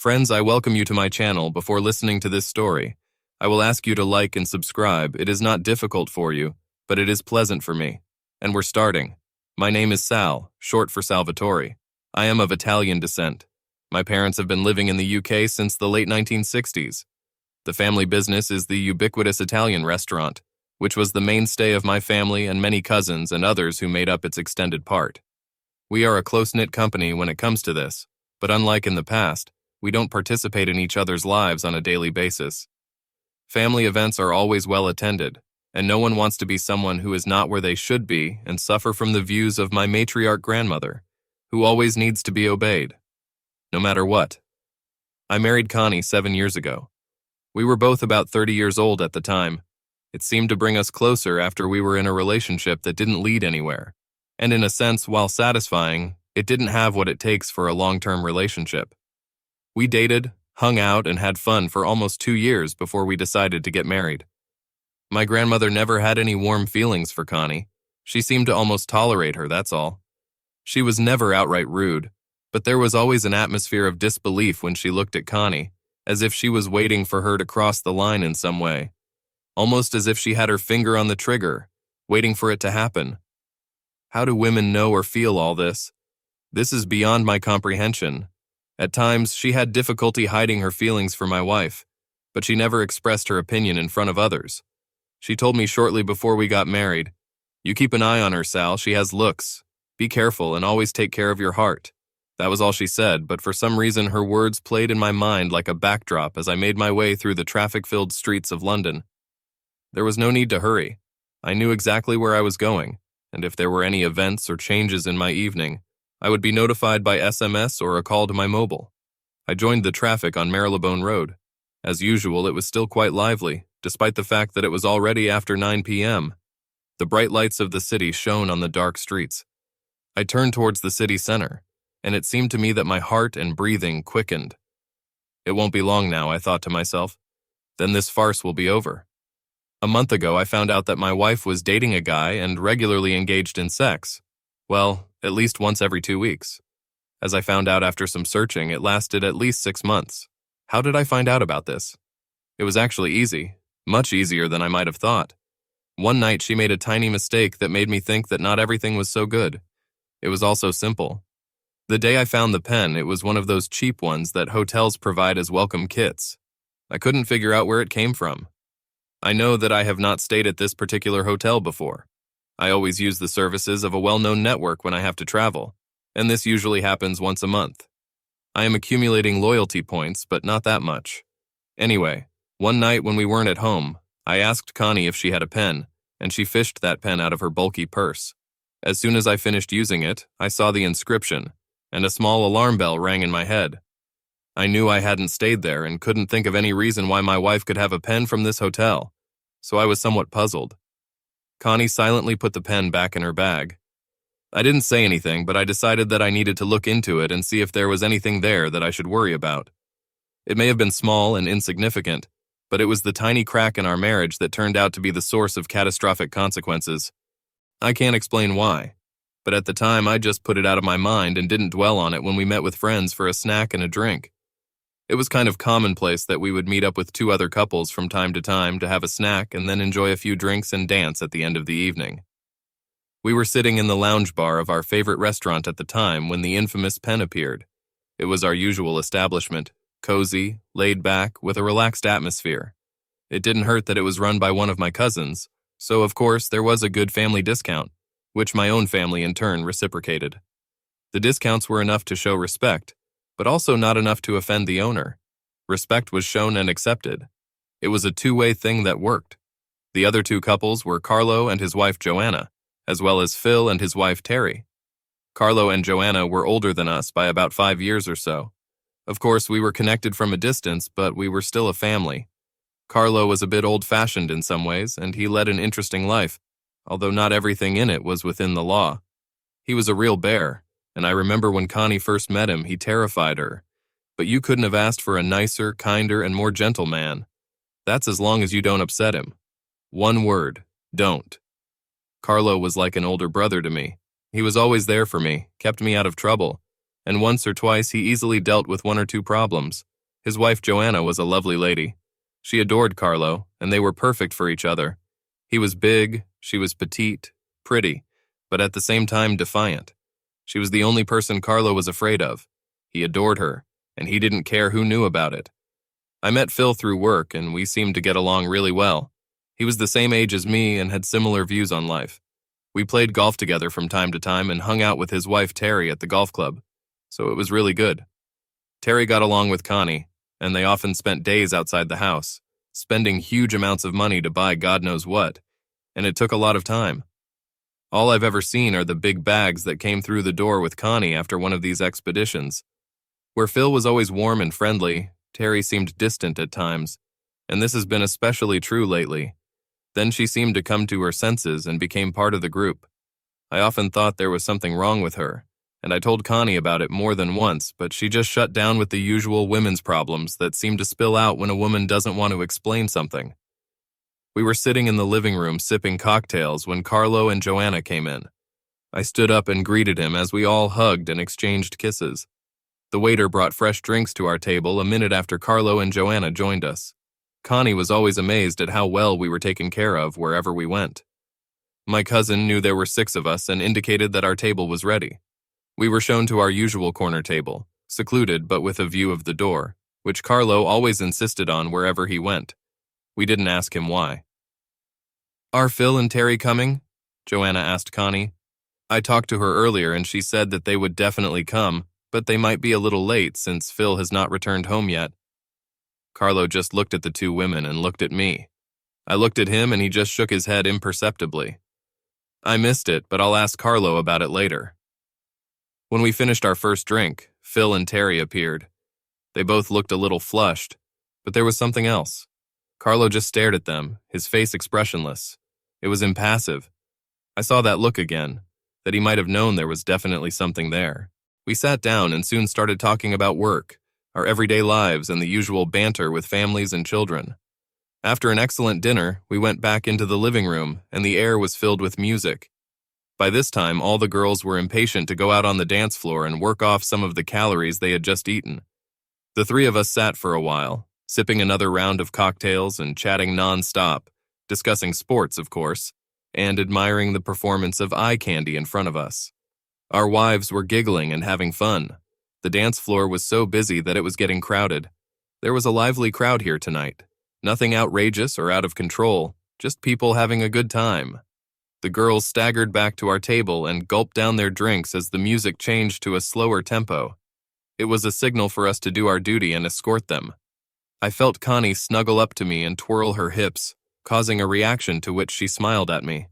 Friends, I welcome you to my channel. Before listening to this story, I will ask you to like and subscribe. It is not difficult for you, but it is pleasant for me. And we're starting. My name is Sal, short for Salvatore. I am of Italian descent. My parents have been living in the UK since the late 1960s. The family business is the ubiquitous Italian restaurant, which was the mainstay of my family and many cousins and others who made up its extended part. We are a close-knit company when it comes to this, but unlike in the past, we don't participate in each other's lives on a daily basis. Family events are always well attended, and no one wants to be someone who is not where they should be and suffer from the views of my matriarch grandmother, who always needs to be obeyed, no matter what. I married Connie 7 years ago. We were both about 30 years old at the time. It seemed to bring us closer after we were in a relationship that didn't lead anywhere, and in a sense, while satisfying, it didn't have what it takes for a long-term relationship. We dated, hung out, and had fun for almost 2 years before we decided to get married. My grandmother never had any warm feelings for Connie. She seemed to almost tolerate her, that's all. She was never outright rude, but there was always an atmosphere of disbelief when she looked at Connie, as if she was waiting for her to cross the line in some way, almost as if she had her finger on the trigger, waiting for it to happen. How do women know or feel all this? This is beyond my comprehension. At times, she had difficulty hiding her feelings for my wife, but she never expressed her opinion in front of others. She told me shortly before we got married, "You keep an eye on her, Sal. She has looks. Be careful and always take care of your heart." That was all she said, but for some reason her words played in my mind like a backdrop as I made my way through the traffic-filled streets of London. There was no need to hurry. I knew exactly where I was going, and if there were any events or changes in my evening, I would be notified by SMS or a call to my mobile. I joined the traffic on Marylebone Road. As usual, it was still quite lively, despite the fact that it was already after 9 p.m. The bright lights of the city shone on the dark streets. I turned towards the city center, and it seemed to me that my heart and breathing quickened. It won't be long now, I thought to myself. Then this farce will be over. A month ago, I found out that my wife was dating a guy and regularly engaged in sex. Well, at least once every 2 weeks. As I found out after some searching, it lasted at least 6 months. How did I find out about this? It was actually easy, much easier than I might have thought. One night she made a tiny mistake that made me think that not everything was so good. It was also simple. The day I found the pen, it was one of those cheap ones that hotels provide as welcome kits. I couldn't figure out where it came from. I know that I have not stayed at this particular hotel before. I always use the services of a well-known network when I have to travel, and this usually happens once a month. I am accumulating loyalty points, but not that much. Anyway, one night when we weren't at home, I asked Connie if she had a pen, and she fished that pen out of her bulky purse. As soon as I finished using it, I saw the inscription, and a small alarm bell rang in my head. I knew I hadn't stayed there and couldn't think of any reason why my wife could have a pen from this hotel, so I was somewhat puzzled. Connie silently put the pen back in her bag. I didn't say anything, but I decided that I needed to look into it and see if there was anything there that I should worry about. It may have been small and insignificant, but it was the tiny crack in our marriage that turned out to be the source of catastrophic consequences. I can't explain why, but at the time I just put it out of my mind and didn't dwell on it when we met with friends for a snack and a drink. It was kind of commonplace that we would meet up with 2 other couples from time to have a snack and then enjoy a few drinks and dance at the end of the evening. We were sitting in the lounge bar of our favorite restaurant at the time when the infamous pen appeared. It was our usual establishment, cozy, laid back, with a relaxed atmosphere. It didn't hurt that it was run by one of my cousins, so of course there was a good family discount, which my own family in turn reciprocated. The discounts were enough to show respect, but also not enough to offend the owner. Respect was shown and accepted. It was a two-way thing that worked. The other 2 couples were Carlo and his wife Joanna, as well as Phil and his wife Terry. Carlo and Joanna were older than us by about 5 years or so. Of course, we were connected from a distance, but we were still a family. Carlo was a bit old-fashioned in some ways, and he led an interesting life, although not everything in it was within the law. He was a real bear, and I remember when Connie first met him, he terrified her. But you couldn't have asked for a nicer, kinder, and more gentle man. That's as long as you don't upset him. One word, don't. Carlo was like an older brother to me. He was always there for me, kept me out of trouble, and once or twice he easily dealt with 1 or 2 problems. His wife Joanna was a lovely lady. She adored Carlo, and they were perfect for each other. He was big, she was petite, pretty, but at the same time defiant. She was the only person Carlo was afraid of. He adored her, and he didn't care who knew about it. I met Phil through work, and we seemed to get along really well. He was the same age as me and had similar views on life. We played golf together from time to time and hung out with his wife Terry at the golf club, so it was really good. Terry got along with Connie, and they often spent days outside the house, spending huge amounts of money to buy God knows what, and it took a lot of time. All I've ever seen are the big bags that came through the door with Connie after one of these expeditions. Where Phil was always warm and friendly, Terry seemed distant at times, and this has been especially true lately. Then she seemed to come to her senses and became part of the group. I often thought there was something wrong with her, and I told Connie about it more than once, but she just shut down with the usual women's problems that seem to spill out when a woman doesn't want to explain something. We were sitting in the living room sipping cocktails when Carlo and Joanna came in. I stood up and greeted him as we all hugged and exchanged kisses. The waiter brought fresh drinks to our table a minute after Carlo and Joanna joined us. Connie was always amazed at how well we were taken care of wherever we went. My cousin knew there were 6 of us and indicated that our table was ready. We were shown to our usual corner table, secluded but with a view of the door, which Carlo always insisted on wherever he went. We didn't ask him why. "Are Phil and Terry coming?" Joanna asked Connie. I talked to her earlier and she said that they would definitely come, but they might be a little late since Phil has not returned home yet. Carlo just looked at the 2 women and looked at me. I looked at him and he just shook his head imperceptibly. I missed it, but I'll ask Carlo about it later. When we finished our first drink, Phil and Terry appeared. They both looked a little flushed, but there was something else. Carlo just stared at them, his face expressionless. It was impassive. I saw that look again, that he might have known there was definitely something there. We sat down and soon started talking about work, our everyday lives, and the usual banter with families and children. After an excellent dinner, we went back into the living room, and the air was filled with music. By this time, all the girls were impatient to go out on the dance floor and work off some of the calories they had just eaten. The 3 of us sat for a while, sipping another round of cocktails and chatting non-stop, discussing sports, of course, and admiring the performance of eye candy in front of us. Our wives were giggling and having fun. The dance floor was so busy that it was getting crowded. There was a lively crowd here tonight. Nothing outrageous or out of control, just people having a good time. The girls staggered back to our table and gulped down their drinks as the music changed to a slower tempo. It was a signal for us to do our duty and escort them. I felt Connie snuggle up to me and twirl her hips, causing a reaction to which she smiled at me.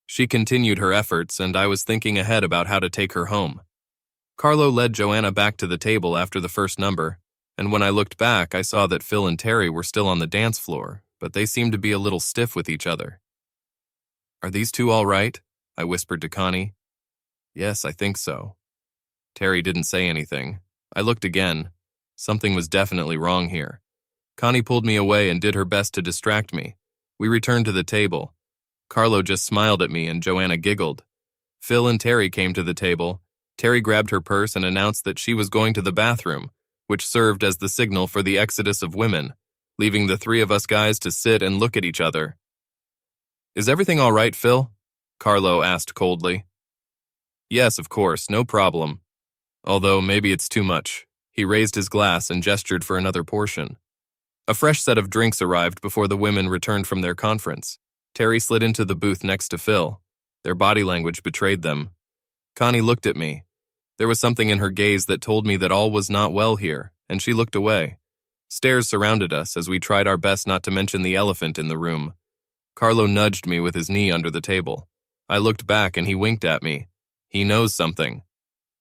She continued her efforts, and I was thinking ahead about how to take her home. Carlo led Joanna back to the table after the first number, and when I looked back, I saw that Phil and Terry were still on the dance floor, but they seemed to be a little stiff with each other. "Are these 2 all right?" I whispered to Connie. "Yes, I think so." Terry didn't say anything. I looked again. Something was definitely wrong here. Connie pulled me away and did her best to distract me. We returned to the table. Carlo just smiled at me and Joanna giggled. Phil and Terry came to the table. Terry grabbed her purse and announced that she was going to the bathroom, which served as the signal for the exodus of women, leaving the 3 of us guys to sit and look at each other. "Is everything all right, Phil?" Carlo asked coldly. "Yes, of course, no problem. Although maybe it's too much." He raised his glass and gestured for another portion. A fresh set of drinks arrived before the women returned from their conference. Terry slid into the booth next to Phil. Their body language betrayed them. Connie looked at me. There was something in her gaze that told me that all was not well here, and she looked away. Stares surrounded us as we tried our best not to mention the elephant in the room. Carlo nudged me with his knee under the table. I looked back and he winked at me. He knows something.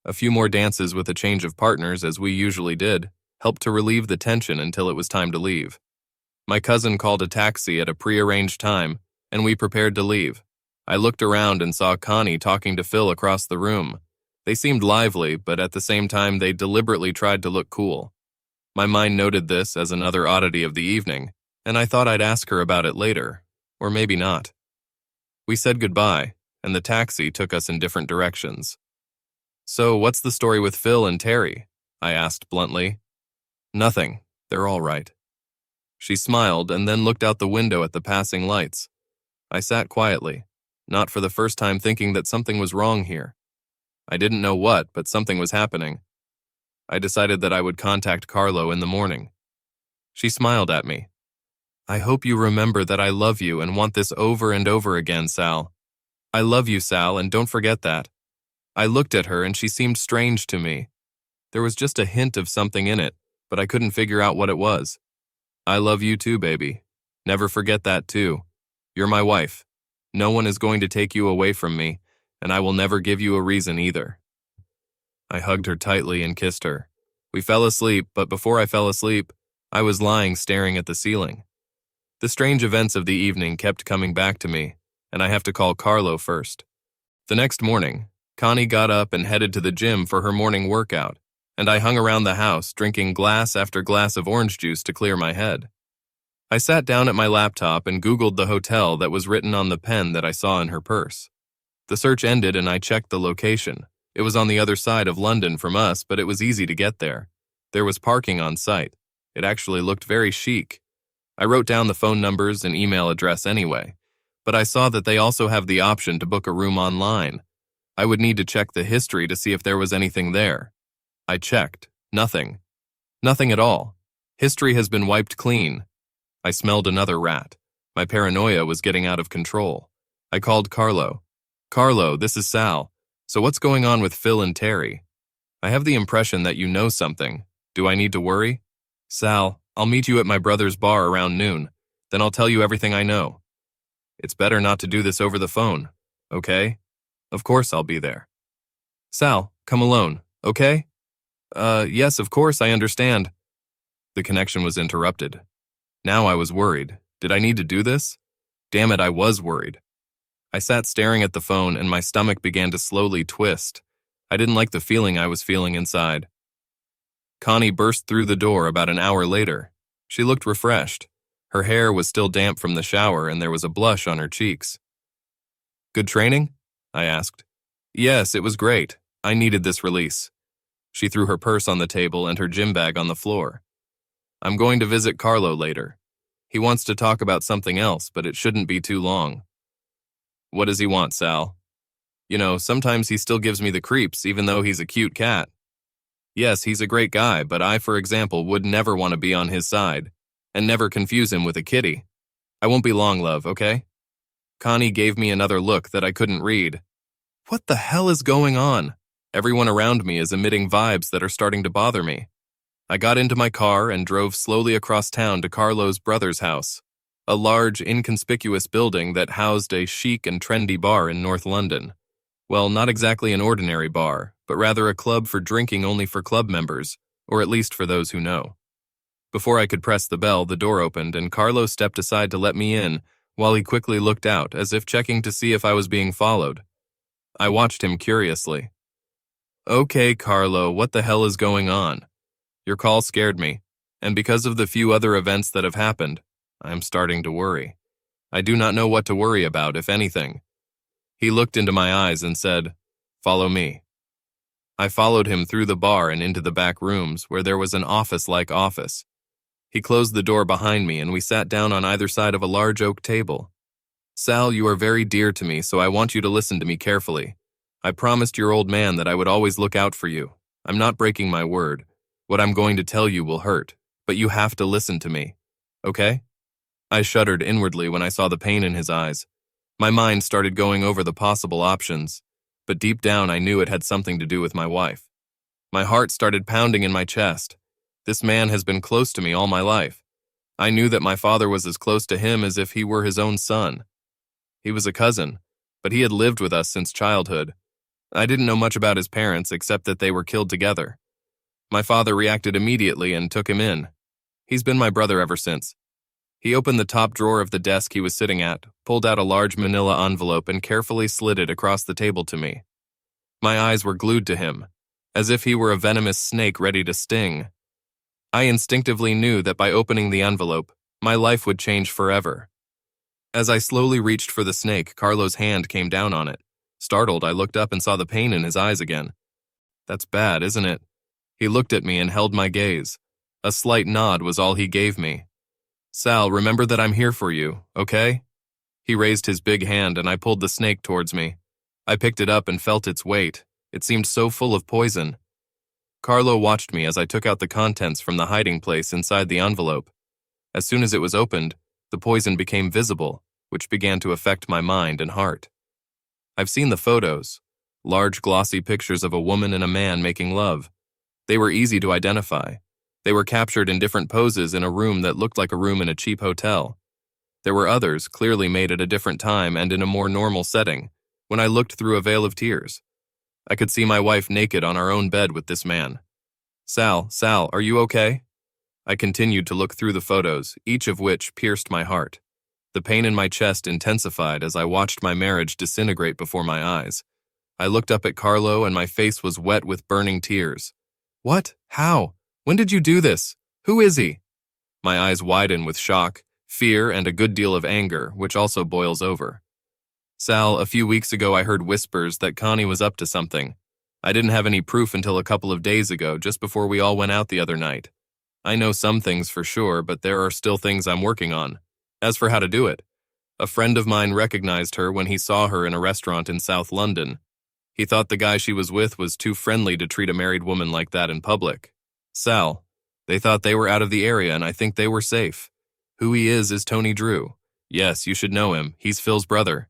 A few more dances with a change of partners, as we usually did, helped to relieve the tension until it was time to leave. My cousin called a taxi at a prearranged time, and we prepared to leave. I looked around and saw Connie talking to Phil across the room. They seemed lively, but at the same time they deliberately tried to look cool. My mind noted this as another oddity of the evening, and I thought I'd ask her about it later, or maybe not. We said goodbye, and the taxi took us in different directions. "So what's the story with Phil and Terry?" I asked bluntly. "Nothing. They're all right. She smiled and then looked out the window at the passing lights. I sat quietly, not for the first time thinking that something was wrong here. I didn't know what, but something was happening. I decided that I would contact Carlo in the morning. She smiled at me. I hope you remember that I love you and want this over and over again, Sal. I love you, Sal, and don't forget that. I looked at her and she seemed strange to me. There was just a hint of something in it, but I couldn't figure out what it was. I love you too, baby. Never forget that too. You're my wife. No one is going to take you away from me, and I will never give you a reason either. I hugged her tightly and kissed her. We fell asleep, but before I fell asleep, I was lying staring at the ceiling. The strange events of the evening kept coming back to me, and I have to call Carlo first. The next morning, Connie got up and headed to the gym for her morning workout, and I hung around the house drinking glass after glass of orange juice to clear my head. I sat down at my laptop and Googled the hotel that was written on the pen that I saw in her purse. The search ended and I checked the location. It was on the other side of London from us, but it was easy to get there. There was parking on site. It actually looked very chic. I wrote down the phone numbers and email address anyway, but I saw that they also have the option to book a room online. I would need to check the history to see if there was anything there. I checked. Nothing. Nothing at all. History has been wiped clean. I smelled another rat. My paranoia was getting out of control. I called Carlo. Carlo, this is Sal. So what's going on with Phil and Terry? I have the impression that you know something. Do I need to worry? Sal, I'll meet you at my brother's bar around noon. Then I'll tell you everything I know. It's better not to do this over the phone, okay? Of course I'll be there. Sal, come alone, okay? Yes, of course, I understand. The connection was interrupted. Now I was worried. Did I need to do this? Damn it, I was worried. I sat staring at the phone and my stomach began to slowly twist. I didn't like the feeling I was feeling inside. Connie burst through the door about an hour later. She looked refreshed. Her hair was still damp from the shower and there was a blush on her cheeks. Good training? I asked. Yes, it was great. I needed this release. She threw her purse on the table and her gym bag on the floor. I'm going to visit Carlo later. He wants to talk about something else, but it shouldn't be too long. What does he want, Sal? You know, sometimes he still gives me the creeps, even though he's a cute cat. Yes, he's a great guy, but I, for example, would never want to be on his side, and never confuse him with a kitty. I won't be long, love, okay? Connie gave me another look that I couldn't read. What the hell is going on? Everyone around me is emitting vibes that are starting to bother me. I got into my car and drove slowly across town to Carlo's brother's house, a large, inconspicuous building that housed a chic and trendy bar in North London. Well, not exactly an ordinary bar, but rather a club for drinking only for club members, or at least for those who know. Before I could press the bell, the door opened and Carlo stepped aside to let me in, while he quickly looked out, as if checking to see if I was being followed. I watched him curiously. Okay, Carlo, what the hell is going on? Your call scared me, and because of the few other events that have happened, I'm starting to worry. I do not know what to worry about, if anything. He looked into my eyes and said, "Follow me." I followed him through the bar and into the back rooms, where there was an office-like office. He closed the door behind me and we sat down on either side of a large oak table. Sal, you are very dear to me, so I want you to listen to me carefully. I promised your old man that I would always look out for you. I'm not breaking my word. What I'm going to tell you will hurt, but you have to listen to me. Okay? I shuddered inwardly when I saw the pain in his eyes. My mind started going over the possible options, but deep down I knew it had something to do with my wife. My heart started pounding in my chest. This man has been close to me all my life. I knew that my father was as close to him as if he were his own son. He was a cousin, but he had lived with us since childhood. I didn't know much about his parents except that they were killed together. My father reacted immediately and took him in. He's been my brother ever since. He opened the top drawer of the desk he was sitting at, pulled out a large manila envelope and carefully slid it across the table to me. My eyes were glued to him, as if he were a venomous snake ready to sting. I instinctively knew that by opening the envelope, my life would change forever. As I slowly reached for the snake, Carlo's hand came down on it. Startled, I looked up and saw the pain in his eyes again. That's bad, isn't it? He looked at me and held my gaze. A slight nod was all he gave me. Sal, remember that I'm here for you, okay? He raised his big hand and I pulled the snake towards me. I picked it up and felt its weight. It seemed so full of poison. Carlo watched me as I took out the contents from the hiding place inside the envelope. As soon as it was opened, the poison became visible, which began to affect my mind and heart. I've seen the photos, large glossy pictures of a woman and a man making love. They were easy to identify. They were captured in different poses in a room that looked like a room in a cheap hotel. There were others, clearly made at a different time and in a more normal setting, when I looked through a veil of tears. I could see my wife naked on our own bed with this man. Sal, are you okay? I continued to look through the photos, each of which pierced my heart. The pain in my chest intensified as I watched my marriage disintegrate before my eyes. I looked up at Carlo and my face was wet with burning tears. What? How? When did you do this? Who is he? My eyes widen with shock, fear, and a good deal of anger, which also boils over. Sal, a few weeks ago I heard whispers that Connie was up to something. I didn't have any proof until a couple of days ago, just before we all went out the other night. I know some things for sure, but there are still things I'm working on. As for how to do it, a friend of mine recognized her when he saw her in a restaurant in South London. He thought the guy she was with was too friendly to treat a married woman like that in public. Sal, they thought they were out of the area and I think they were safe. Who he is Tony Drew. Yes, you should know him. He's Phil's brother.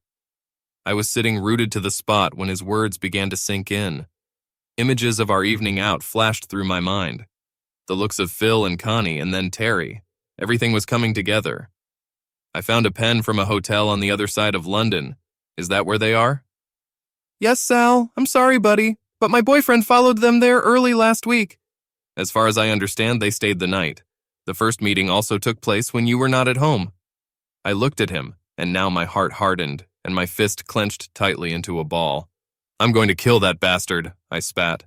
I was sitting rooted to the spot when his words began to sink in. Images of our evening out flashed through my mind. The looks of Phil and Connie and then Terry. Everything was coming together. I found a pen from a hotel on the other side of London. Is that where they are? Yes, Sal. I'm sorry, buddy, but my boyfriend followed them there early last week. As far as I understand, they stayed the night. The first meeting also took place when you were not at home. I looked at him, and now my heart hardened, and my fist clenched tightly into a ball. I'm going to kill that bastard, I spat.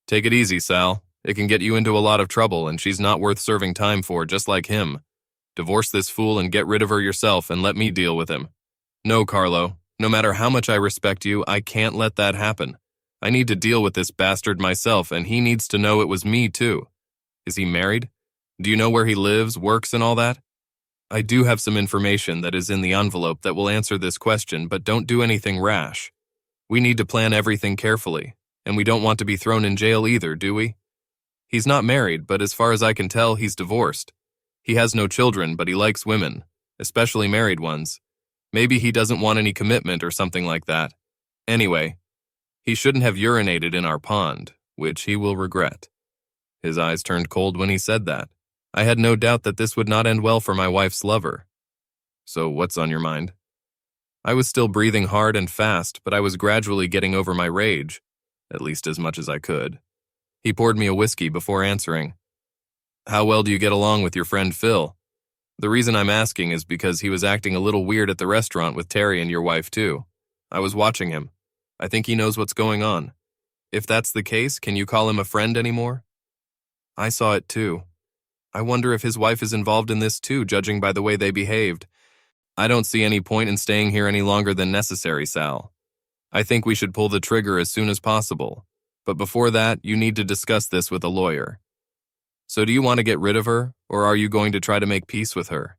Take it easy, Sal. It can get you into a lot of trouble, and she's not worth serving time for, just like him. Divorce this fool and get rid of her yourself and let me deal with him. No, Carlo. No matter how much I respect you, I can't let that happen. I need to deal with this bastard myself, and he needs to know it was me, too. Is he married? Do you know where he lives, works, and all that? I do have some information that is in the envelope that will answer this question, but don't do anything rash. We need to plan everything carefully, and we don't want to be thrown in jail either, do we? He's not married, but as far as I can tell, he's divorced. He has no children, but he likes women, especially married ones. Maybe he doesn't want any commitment or something like that. Anyway, he shouldn't have urinated in our pond, which he will regret. His eyes turned cold when he said that. I had no doubt that this would not end well for my wife's lover. So what's on your mind? I was still breathing hard and fast, but I was gradually getting over my rage, at least as much as I could. He poured me a whiskey before answering. How well do you get along with your friend Phil? The reason I'm asking is because he was acting a little weird at the restaurant with Terry and your wife too. I was watching him. I think he knows what's going on. If that's the case, can you call him a friend anymore? I saw it too. I wonder if his wife is involved in this too, judging by the way they behaved. I don't see any point in staying here any longer than necessary, Sal. I think we should pull the trigger as soon as possible. But before that, you need to discuss this with a lawyer. So do you want to get rid of her, or are you going to try to make peace with her?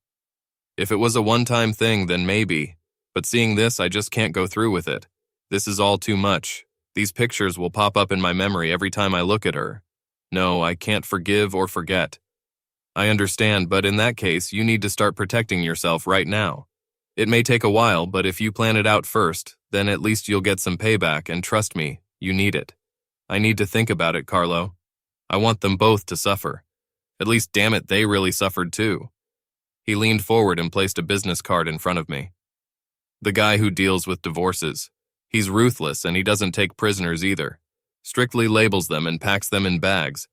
If it was a one-time thing, then maybe. But seeing this, I just can't go through with it. This is all too much. These pictures will pop up in my memory every time I look at her. No, I can't forgive or forget. I understand, but in that case, you need to start protecting yourself right now. It may take a while, but if you plan it out first, then at least you'll get some payback, and trust me, you need it. I need to think about it, Carlo. I want them both to suffer. At least, damn it, they really suffered too. He leaned forward and placed a business card in front of me. The guy who deals with divorces. He's ruthless, and he doesn't take prisoners either. Strictly labels them and packs them in bags.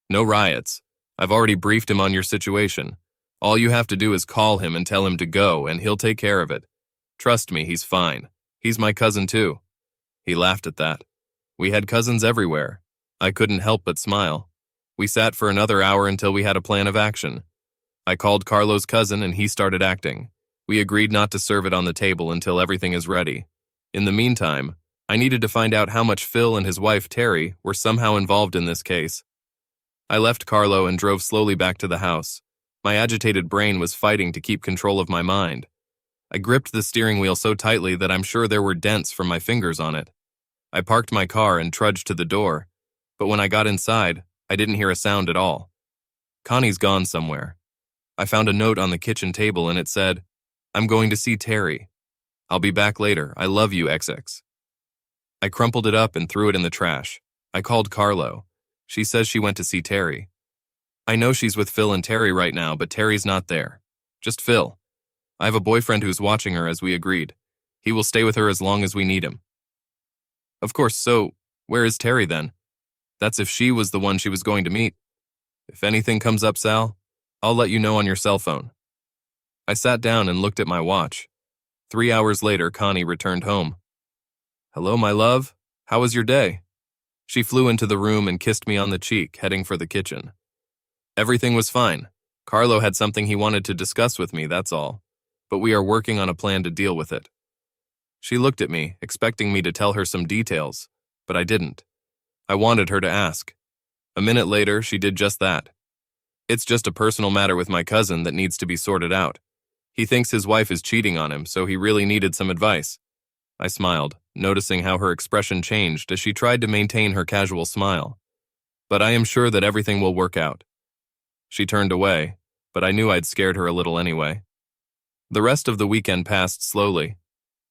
No riots. I've already briefed him on your situation. All you have to do is call him and tell him to go, and he'll take care of it. Trust me, he's fine. He's my cousin too. He laughed at that. We had cousins everywhere. I couldn't help but smile. We sat for another hour until we had a plan of action. I called Carlo's cousin and he started acting. We agreed not to serve it on the table until everything is ready. In the meantime, I needed to find out how much Phil and his wife Terry were somehow involved in this case. I left Carlo and drove slowly back to the house. My agitated brain was fighting to keep control of my mind. I gripped the steering wheel so tightly that I'm sure there were dents from my fingers on it. I parked my car and trudged to the door, but when I got inside, I didn't hear a sound at all. Connie's gone somewhere. I found a note on the kitchen table and it said, "I'm going to see Terry. I'll be back later. I love you, XX." I crumpled it up and threw it in the trash. I called Carlo. She says she went to see Terry. I know she's with Phil and Terry right now, but Terry's not there. Just Phil. I have a boyfriend who's watching her as we agreed. He will stay with her as long as we need him. Of course, so where is Terry then? That's if she was the one she was going to meet. If anything comes up, Sal, I'll let you know on your cell phone. I sat down and looked at my watch. 3 hours later, Connie returned home. "Hello, my love. How was your day?" She flew into the room and kissed me on the cheek, heading for the kitchen. Everything was fine. Carlo had something he wanted to discuss with me, that's all. But we are working on a plan to deal with it. She looked at me, expecting me to tell her some details, but I didn't. I wanted her to ask. A minute later, she did just that. "It's just a personal matter with my cousin that needs to be sorted out. He thinks his wife is cheating on him, so he really needed some advice." I smiled, noticing how her expression changed as she tried to maintain her casual smile. "But I am sure that everything will work out." She turned away, but I knew I'd scared her a little anyway. The rest of the weekend passed slowly.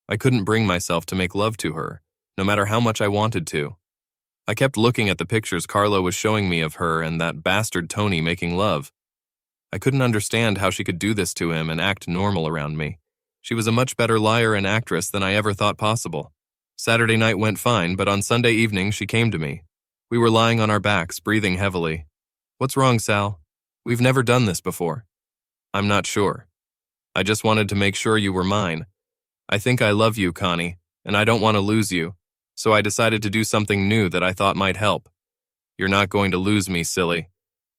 I couldn't bring myself to make love to her, no matter how much I wanted to. I kept looking at the pictures Carlo was showing me of her and that bastard Tony making love. I couldn't understand how she could do this to him and act normal around me. She was a much better liar and actress than I ever thought possible. Saturday night went fine, but on Sunday evening she came to me. We were lying on our backs, breathing heavily. "What's wrong, Sal? We've never done this before." "I'm not sure. I just wanted to make sure you were mine. I think I love you, Connie, and I don't want to lose you, so I decided to do something new that I thought might help." "You're not going to lose me, silly."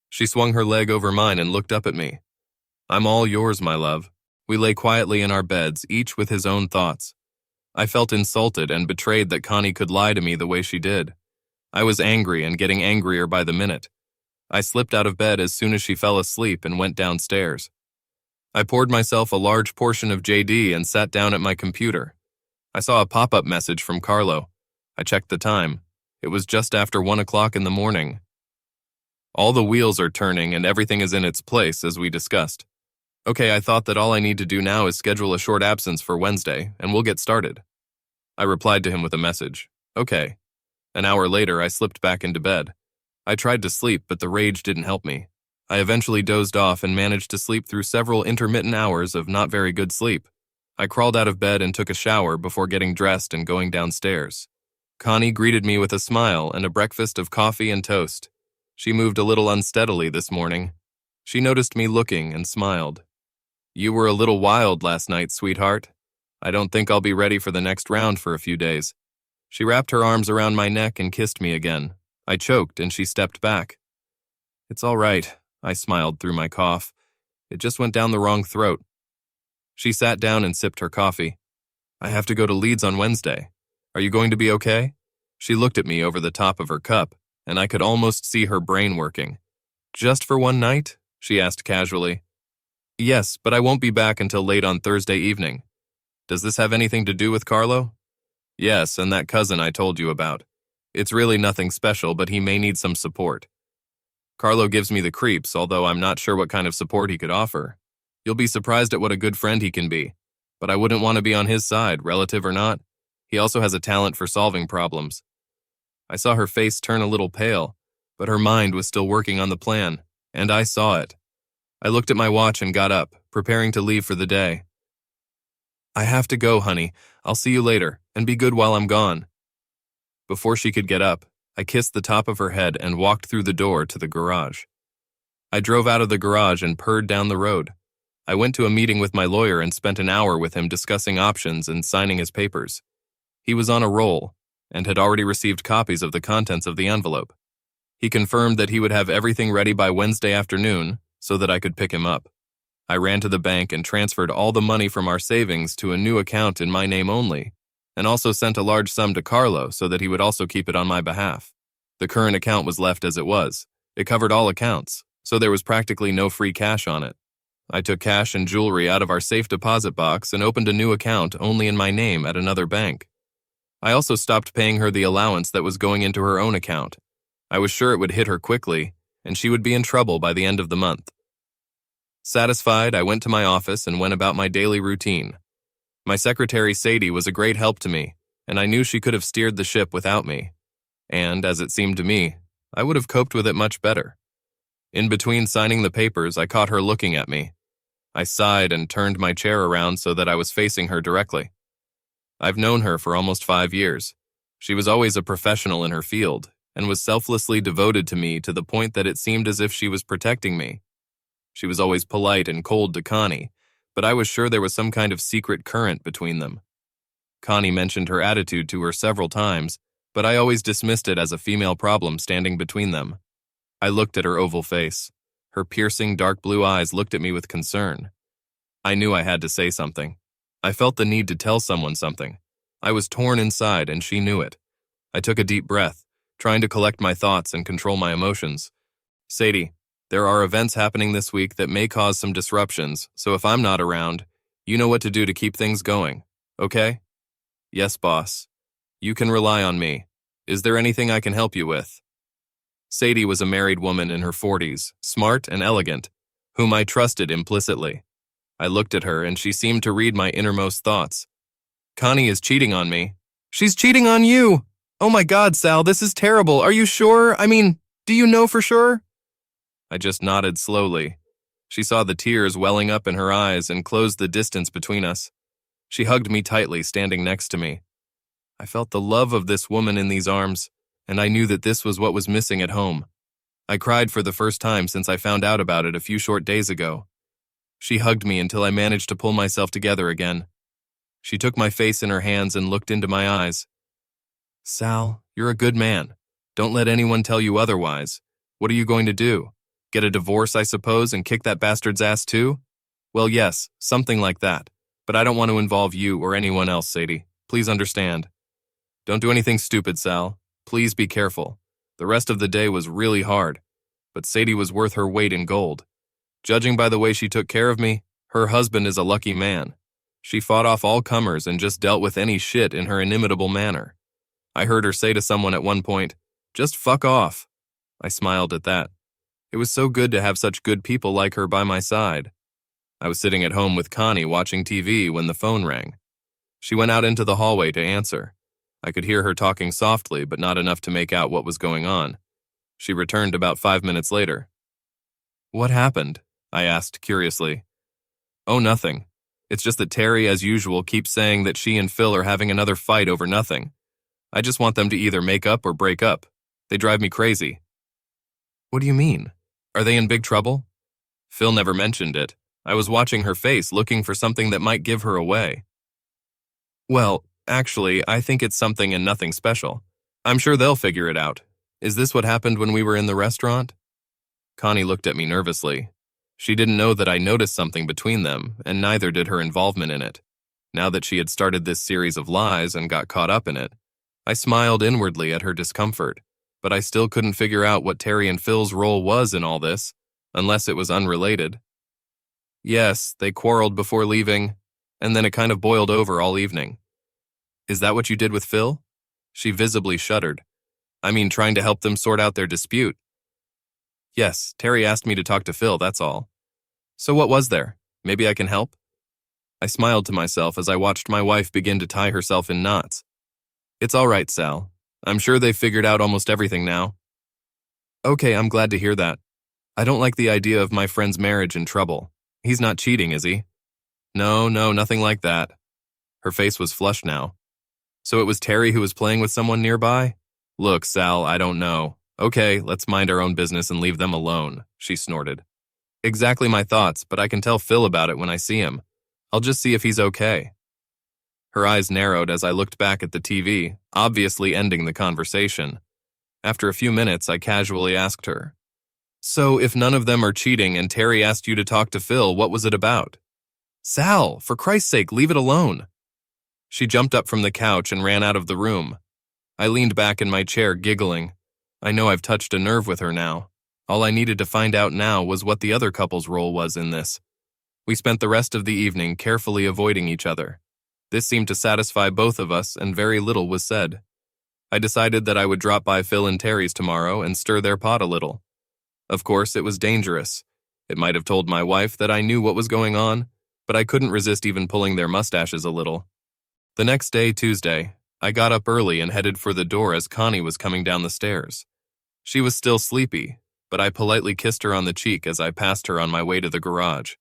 She swung her leg over mine and looked up at me. "I'm all yours, my love." We lay quietly in our beds, each with his own thoughts. I felt insulted and betrayed that Connie could lie to me the way she did. I was angry and getting angrier by the minute. I slipped out of bed as soon as she fell asleep and went downstairs. I poured myself a large portion of JD and sat down at my computer. I saw a pop-up message from Carlo. I checked the time. It was just after 1 o'clock in the morning. "All the wheels are turning and everything is in its place, as we discussed. Okay, I thought that all I need to do now is schedule a short absence for Wednesday, and we'll get started." I replied to him with a message. "Okay." An hour later, I slipped back into bed. I tried to sleep, but the rage didn't help me. I eventually dozed off and managed to sleep through several intermittent hours of not very good sleep. I crawled out of bed and took a shower before getting dressed and going downstairs. Connie greeted me with a smile and a breakfast of coffee and toast. She moved a little unsteadily this morning. She noticed me looking and smiled. "You were a little wild last night, sweetheart. I don't think I'll be ready for the next round for a few days." She wrapped her arms around my neck and kissed me again. I choked and she stepped back. "It's all right," I smiled through my cough. "It just went down the wrong throat." She sat down and sipped her coffee. "I have to go to Leeds on Wednesday. Are you going to be okay?" She looked at me over the top of her cup, and I could almost see her brain working. "Just for one night?" she asked casually. "Yes, but I won't be back until late on Thursday evening." "Does this have anything to do with Carlo?" "Yes, and that cousin I told you about. It's really nothing special, but he may need some support. Carlo gives me the creeps, although I'm not sure what kind of support he could offer. You'll be surprised at what a good friend he can be, but I wouldn't want to be on his side, relative or not. He also has a talent for solving problems." I saw her face turn a little pale, but her mind was still working on the plan, and I saw it. I looked at my watch and got up, preparing to leave for the day. "I have to go, honey. I'll see you later, and be good while I'm gone." Before she could get up, I kissed the top of her head and walked through the door to the garage. I drove out of the garage and purred down the road. I went to a meeting with my lawyer and spent an hour with him discussing options and signing his papers. He was on a roll and had already received copies of the contents of the envelope. He confirmed that he would have everything ready by Wednesday afternoon so that I could pick him up. I ran to the bank and transferred all the money from our savings to a new account in my name only, and also sent a large sum to Carlo so that he would also keep it on my behalf. The current account was left as it was, It covered all accounts, so there was practically no free cash on it. I took cash and jewelry out of our safe deposit box and opened a new account only in my name at another bank. I also stopped paying her the allowance that was going into her own account. I was sure it would hit her quickly, and she would be in trouble by the end of the month. Satisfied, I went to my office and went about my daily routine. My secretary Sadie was a great help to me, and I knew she could have steered the ship without me. And, as it seemed to me, I would have coped with it much better. In between signing the papers, I caught her looking at me. I sighed and turned my chair around so that I was facing her directly. I've known her for almost 5 years. She was always a professional in her field, and was selflessly devoted to me to the point that it seemed as if she was protecting me. She was always polite and cold to Connie, but I was sure there was some kind of secret current between them. Connie mentioned her attitude to her several times, but I always dismissed it as a female problem standing between them. I looked at her oval face. Her piercing dark blue eyes looked at me with concern. I knew I had to say something. I felt the need to tell someone something. I was torn inside, and she knew it. I took a deep breath, trying to collect my thoughts and control my emotions. Sadie, there are events happening this week that may cause some disruptions, so if I'm not around, you know what to do to keep things going, okay? Yes, boss. You can rely on me. Is there anything I can help you with? Sadie was a married woman in her 40s, smart and elegant, whom I trusted implicitly. I looked at her, and she seemed to read my innermost thoughts. Connie is cheating on me. She's cheating on you! Oh my God, Sal, this is terrible. Are you sure? I mean, do you know for sure? I just nodded slowly. She saw the tears welling up in her eyes and closed the distance between us. She hugged me tightly, standing next to me. I felt the love of this woman in these arms, and I knew that this was what was missing at home. I cried for the first time since I found out about it a few short days ago. She hugged me until I managed to pull myself together again. She took my face in her hands and looked into my eyes. Sal, you're a good man. Don't let anyone tell you otherwise. What are you going to do? Get a divorce, I suppose, and kick that bastard's ass too? Well, yes, something like that. But I don't want to involve you or anyone else, Sadie. Please understand. Don't do anything stupid, Sal. Please be careful. The rest of the day was really hard, but Sadie was worth her weight in gold. Judging by the way she took care of me, her husband is a lucky man. She fought off all comers and just dealt with any shit in her inimitable manner. I heard her say to someone at one point, "Just fuck off." I smiled at that. It was so good to have such good people like her by my side. I was sitting at home with Connie watching TV when the phone rang. She went out into the hallway to answer. I could hear her talking softly, but not enough to make out what was going on. She returned about 5 minutes later. What happened? I asked curiously. Oh, nothing. It's just that Terry, as usual, keeps saying that she and Phil are having another fight over nothing. I just want them to either make up or break up. They drive me crazy. What do you mean? Are they in big trouble? Phil never mentioned it. I was watching her face, looking for something that might give her away. Well, actually, I think it's something and nothing special. I'm sure they'll figure it out. Is this what happened when we were in the restaurant? Connie looked at me nervously. She didn't know that I noticed something between them, and neither did her involvement in it. Now that she had started this series of lies and got caught up in it, I smiled inwardly at her discomfort, but I still couldn't figure out what Terry and Phil's role was in all this, unless it was unrelated. Yes, they quarreled before leaving, and then it kind of boiled over all evening. Is that what you did with Phil? She visibly shuddered. I mean, trying to help them sort out their dispute. Yes, Terry asked me to talk to Phil, that's all. So what was there? Maybe I can help? I smiled to myself as I watched my wife begin to tie herself in knots. It's all right, Sal. I'm sure they've figured out almost everything now. Okay, I'm glad to hear that. I don't like the idea of my friend's marriage in trouble. He's not cheating, is he? No, nothing like that. Her face was flushed now. So it was Terry who was playing with someone nearby? Look, Sal, I don't know. Okay, let's mind our own business and leave them alone, she snorted. Exactly my thoughts, but I can tell Phil about it when I see him. I'll just see if he's okay. Her eyes narrowed as I looked back at the TV, obviously ending the conversation. After a few minutes, I casually asked her, So if none of them are cheating and Terry asked you to talk to Phil, what was it about? Sal, for Christ's sake, leave it alone. She jumped up from the couch and ran out of the room. I leaned back in my chair, giggling. I know I've touched a nerve with her now. All I needed to find out now was what the other couple's role was in this. We spent the rest of the evening carefully avoiding each other. This seemed to satisfy both of us, and very little was said. I decided that I would drop by Phil and Terry's tomorrow and stir their pot a little. Of course, it was dangerous. It might have told my wife that I knew what was going on, but I couldn't resist even pulling their mustaches a little. The next day, Tuesday, I got up early and headed for the door as Connie was coming down the stairs. She was still sleepy, but I politely kissed her on the cheek as I passed her on my way to the garage.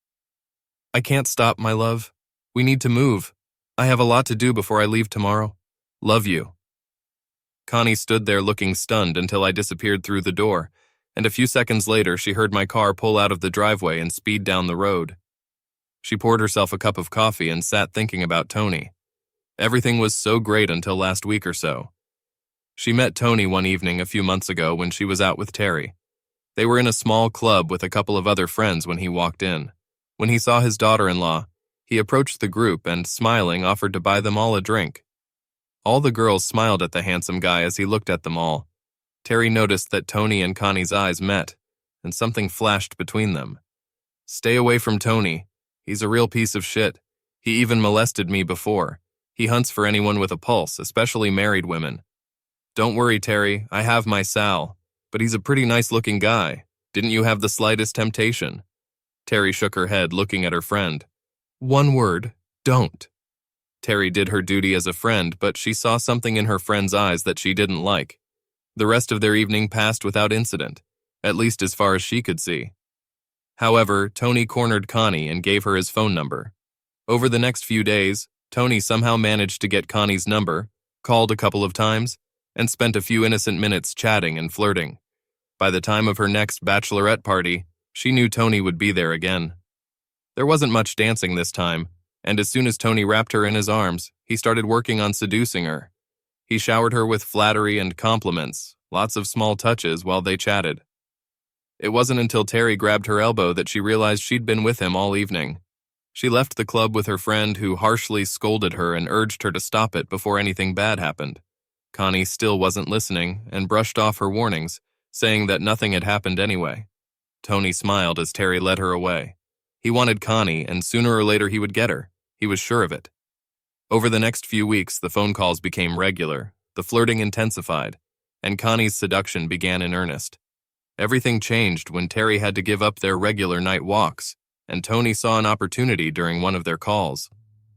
"I can't stop, my love. We need to move. I have a lot to do before I leave tomorrow. Love you." Connie stood there looking stunned until I disappeared through the door, and a few seconds later she heard my car pull out of the driveway and speed down the road. She poured herself a cup of coffee and sat thinking about Tony. Everything was so great until last week or so. She met Tony one evening a few months ago when she was out with Terry. They were in a small club with a couple of other friends when he walked in. When he saw his daughter-in-law, he approached the group and, smiling, offered to buy them all a drink. All the girls smiled at the handsome guy as he looked at them all. Terry noticed that Tony and Connie's eyes met, and something flashed between them. "Stay away from Tony. He's a real piece of shit. He even molested me before. He hunts for anyone with a pulse, especially married women. Don't worry, Terry, I have my Sal, but he's a pretty nice-looking guy. Didn't you have the slightest temptation?" Terry shook her head, looking at her friend. "One word, don't." Terry did her duty as a friend, but she saw something in her friend's eyes that she didn't like. The rest of their evening passed without incident, at least as far as she could see. However, Tony cornered Connie and gave her his phone number. Over the next few days, Tony somehow managed to get Connie's number, called a couple of times, and spent a few innocent minutes chatting and flirting. By the time of her next bachelorette party, she knew Tony would be there again. There wasn't much dancing this time, and as soon as Tony wrapped her in his arms, he started working on seducing her. He showered her with flattery and compliments, lots of small touches while they chatted. It wasn't until Terry grabbed her elbow that she realized she'd been with him all evening. She left the club with her friend, who harshly scolded her and urged her to stop it before anything bad happened. Connie still wasn't listening and brushed off her warnings, saying that nothing had happened anyway. Tony smiled as Terry led her away. He wanted Connie, and sooner or later he would get her. He was sure of it. Over the next few weeks, the phone calls became regular, the flirting intensified, and Connie's seduction began in earnest. Everything changed when Terry had to give up their regular night walks, and Tony saw an opportunity during one of their calls.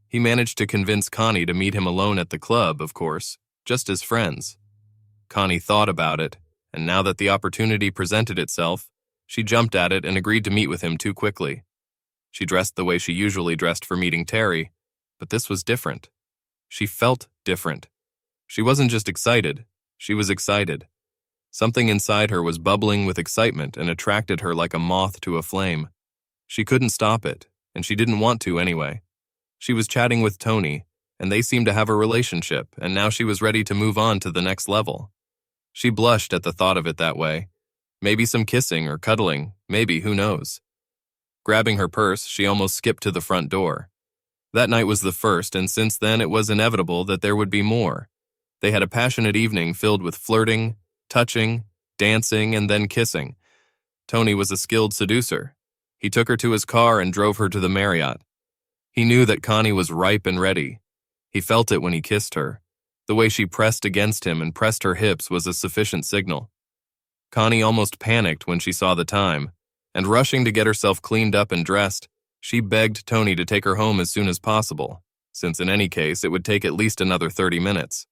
He managed to convince Connie to meet him alone at the club, of course, just as friends. Connie thought about it, and now that the opportunity presented itself, she jumped at it and agreed to meet with him too quickly. She dressed the way she usually dressed for meeting Terry, but this was different. She felt different. She wasn't just excited, she was excited. Something inside her was bubbling with excitement and attracted her like a moth to a flame. She couldn't stop it, and she didn't want to anyway. She was chatting with Tony, and they seemed to have a relationship, and now she was ready to move on to the next level. She blushed at the thought of it that way. Maybe some kissing or cuddling, maybe, who knows. Grabbing her purse, she almost skipped to the front door. That night was the first, and since then it was inevitable that there would be more. They had a passionate evening filled with flirting, touching, dancing, and then kissing. Tony was a skilled seducer. He took her to his car and drove her to the Marriott. He knew that Connie was ripe and ready. He felt it when he kissed her. The way she pressed against him and pressed her hips was a sufficient signal. Connie almost panicked when she saw the time, and rushing to get herself cleaned up and dressed, she begged Tony to take her home as soon as possible, since in any case it would take at least another 30 minutes.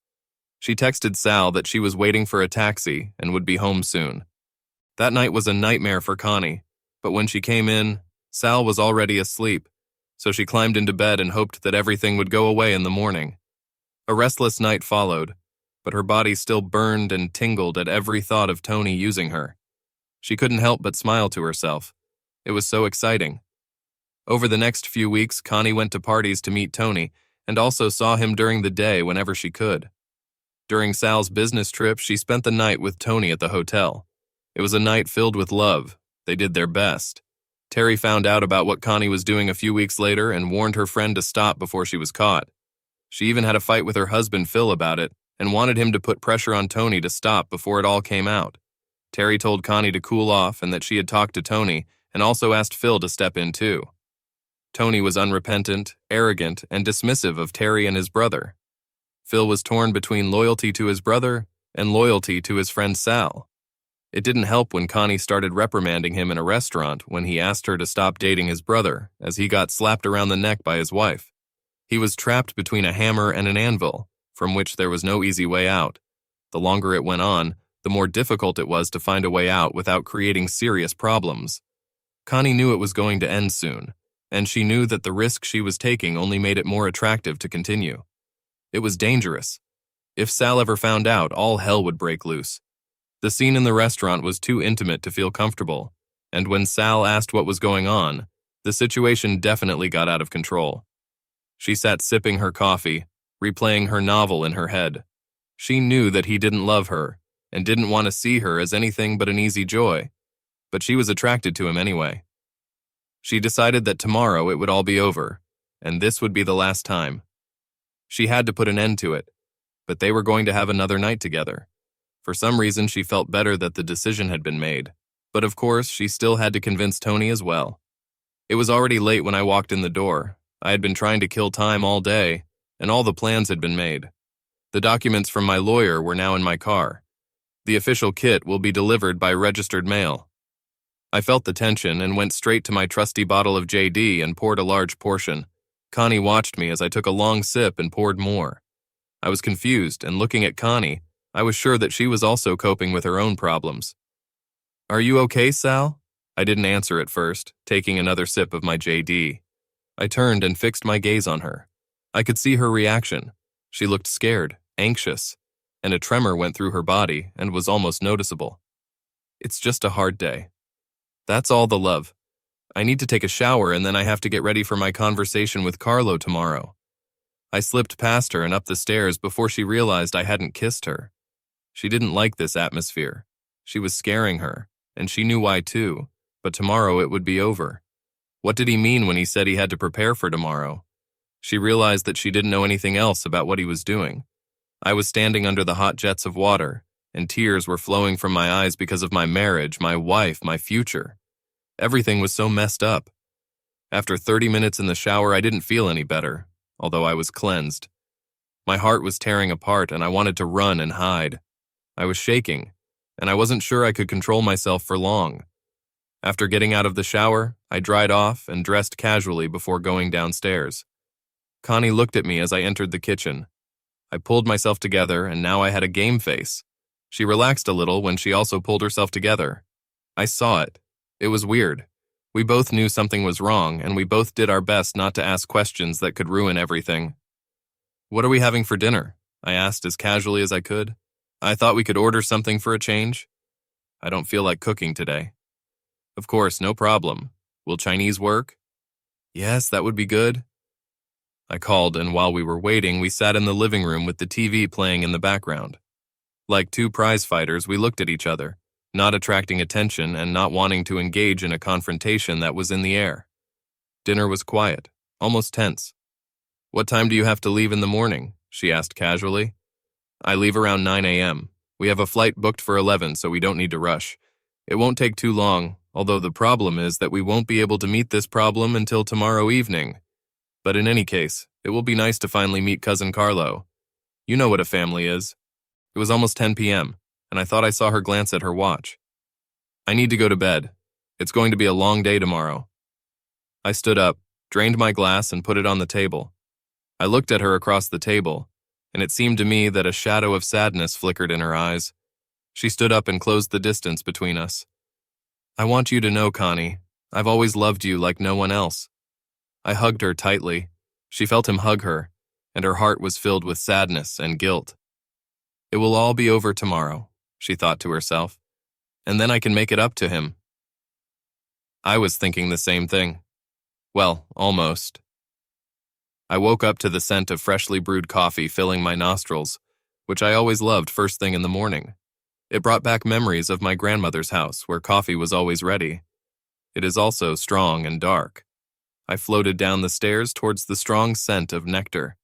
She texted Sal that she was waiting for a taxi and would be home soon. That night was a nightmare for Connie, but when she came in, Sal was already asleep, so she climbed into bed and hoped that everything would go away in the morning. A restless night followed, but her body still burned and tingled at every thought of Tony using her. She couldn't help but smile to herself. It was so exciting. Over the next few weeks, Connie went to parties to meet Tony and also saw him during the day whenever she could. During Sal's business trip, she spent the night with Tony at the hotel. It was a night filled with love. They did their best. Terry found out about what Connie was doing a few weeks later and warned her friend to stop before she was caught. She even had a fight with her husband Phil about it and wanted him to put pressure on Tony to stop before it all came out. Terry told Connie to cool off and that she had talked to Tony and also asked Phil to step in too. Tony was unrepentant, arrogant, and dismissive of Terry and his brother. Phil was torn between loyalty to his brother and loyalty to his friend Sal. It didn't help when Connie started reprimanding him in a restaurant when he asked her to stop dating his brother, as he got slapped around the neck by his wife. He was trapped between a hammer and an anvil, from which there was no easy way out. The longer it went on, the more difficult it was to find a way out without creating serious problems. Connie knew it was going to end soon, and she knew that the risk she was taking only made it more attractive to continue. It was dangerous. If Sal ever found out, all hell would break loose. The scene in the restaurant was too intimate to feel comfortable, and when Sal asked what was going on, the situation definitely got out of control. She sat sipping her coffee, replaying her novel in her head. She knew that he didn't love her and didn't want to see her as anything but an easy joy, but she was attracted to him anyway. She decided that tomorrow it would all be over, and this would be the last time. She had to put an end to it, but they were going to have another night together. For some reason, she felt better that the decision had been made, but of course, she still had to convince Tony as well. It was already late when I walked in the door. I had been trying to kill time all day, and all the plans had been made. The documents from my lawyer were now in my car. The official kit will be delivered by registered mail. I felt the tension and went straight to my trusty bottle of JD and poured a large portion. Connie watched me as I took a long sip and poured more. I was confused, and looking at Connie, I was sure that she was also coping with her own problems. "Are you okay, Sal?" I didn't answer at first, taking another sip of my JD. I turned and fixed my gaze on her. I could see her reaction. She looked scared, anxious, and a tremor went through her body and was almost noticeable. "It's just a hard day. That's all, the love. I need to take a shower and then I have to get ready for my conversation with Carlo tomorrow." I slipped past her and up the stairs before she realized I hadn't kissed her. She didn't like this atmosphere. She was scaring her, and she knew why too, but tomorrow it would be over. What did he mean when he said he had to prepare for tomorrow? She realized that she didn't know anything else about what he was doing. I was standing under the hot jets of water, and tears were flowing from my eyes because of my marriage, my wife, my future. Everything was so messed up. After 30 minutes in the shower, I didn't feel any better, although I was cleansed. My heart was tearing apart, and I wanted to run and hide. I was shaking, and I wasn't sure I could control myself for long. After getting out of the shower, I dried off and dressed casually before going downstairs. Connie looked at me as I entered the kitchen. I pulled myself together, and now I had a game face. She relaxed a little when she also pulled herself together. I saw it. It was weird. We both knew something was wrong, and we both did our best not to ask questions that could ruin everything. "What are we having for dinner?" I asked as casually as I could. I thought we could order something for a change. "I don't feel like cooking today." "Of course, no problem. Will Chinese work?" "Yes, that would be good." I called, and while we were waiting, we sat in the living room with the TV playing in the background. Like two prize fighters, we looked at each other, not attracting attention and not wanting to engage in a confrontation that was in the air. Dinner was quiet, almost tense. "What time do you have to leave in the morning?" she asked casually. "I leave around 9 a.m. We have a flight booked for 11, so we don't need to rush. It won't take too long, although the problem is that we won't be able to meet this problem until tomorrow evening. But in any case, it will be nice to finally meet Cousin Carlo. You know what a family is." It was almost 10 p.m., and I thought I saw her glance at her watch. "I need to go to bed. It's going to be a long day tomorrow." I stood up, drained my glass, and put it on the table. I looked at her across the table, and it seemed to me that a shadow of sadness flickered in her eyes. She stood up and closed the distance between us. "I want you to know, Connie, I've always loved you like no one else." I hugged her tightly. She felt him hug her, and her heart was filled with sadness and guilt. "It will all be over tomorrow," she thought to herself, "and then I can make it up to him." I was thinking the same thing. Well, almost. I woke up to the scent of freshly brewed coffee filling my nostrils, which I always loved first thing in the morning. It brought back memories of my grandmother's house, where coffee was always ready. It is also strong and dark. I floated down the stairs towards the strong scent of nectar.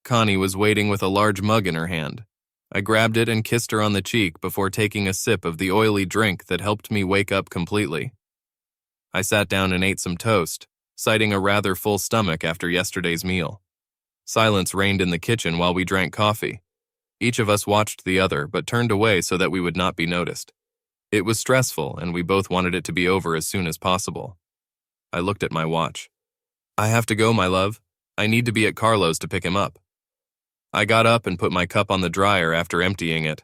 Connie was waiting with a large mug in her hand. I grabbed it and kissed her on the cheek before taking a sip of the oily drink that helped me wake up completely. I sat down and ate some toast, citing a rather full stomach after yesterday's meal. Silence reigned in the kitchen while we drank coffee. Each of us watched the other, but turned away so that we would not be noticed. It was stressful, and we both wanted it to be over as soon as possible. I looked at my watch. I have to go, my love. I need to be at Carlo's to pick him up. I got up and put my cup on the dryer after emptying it.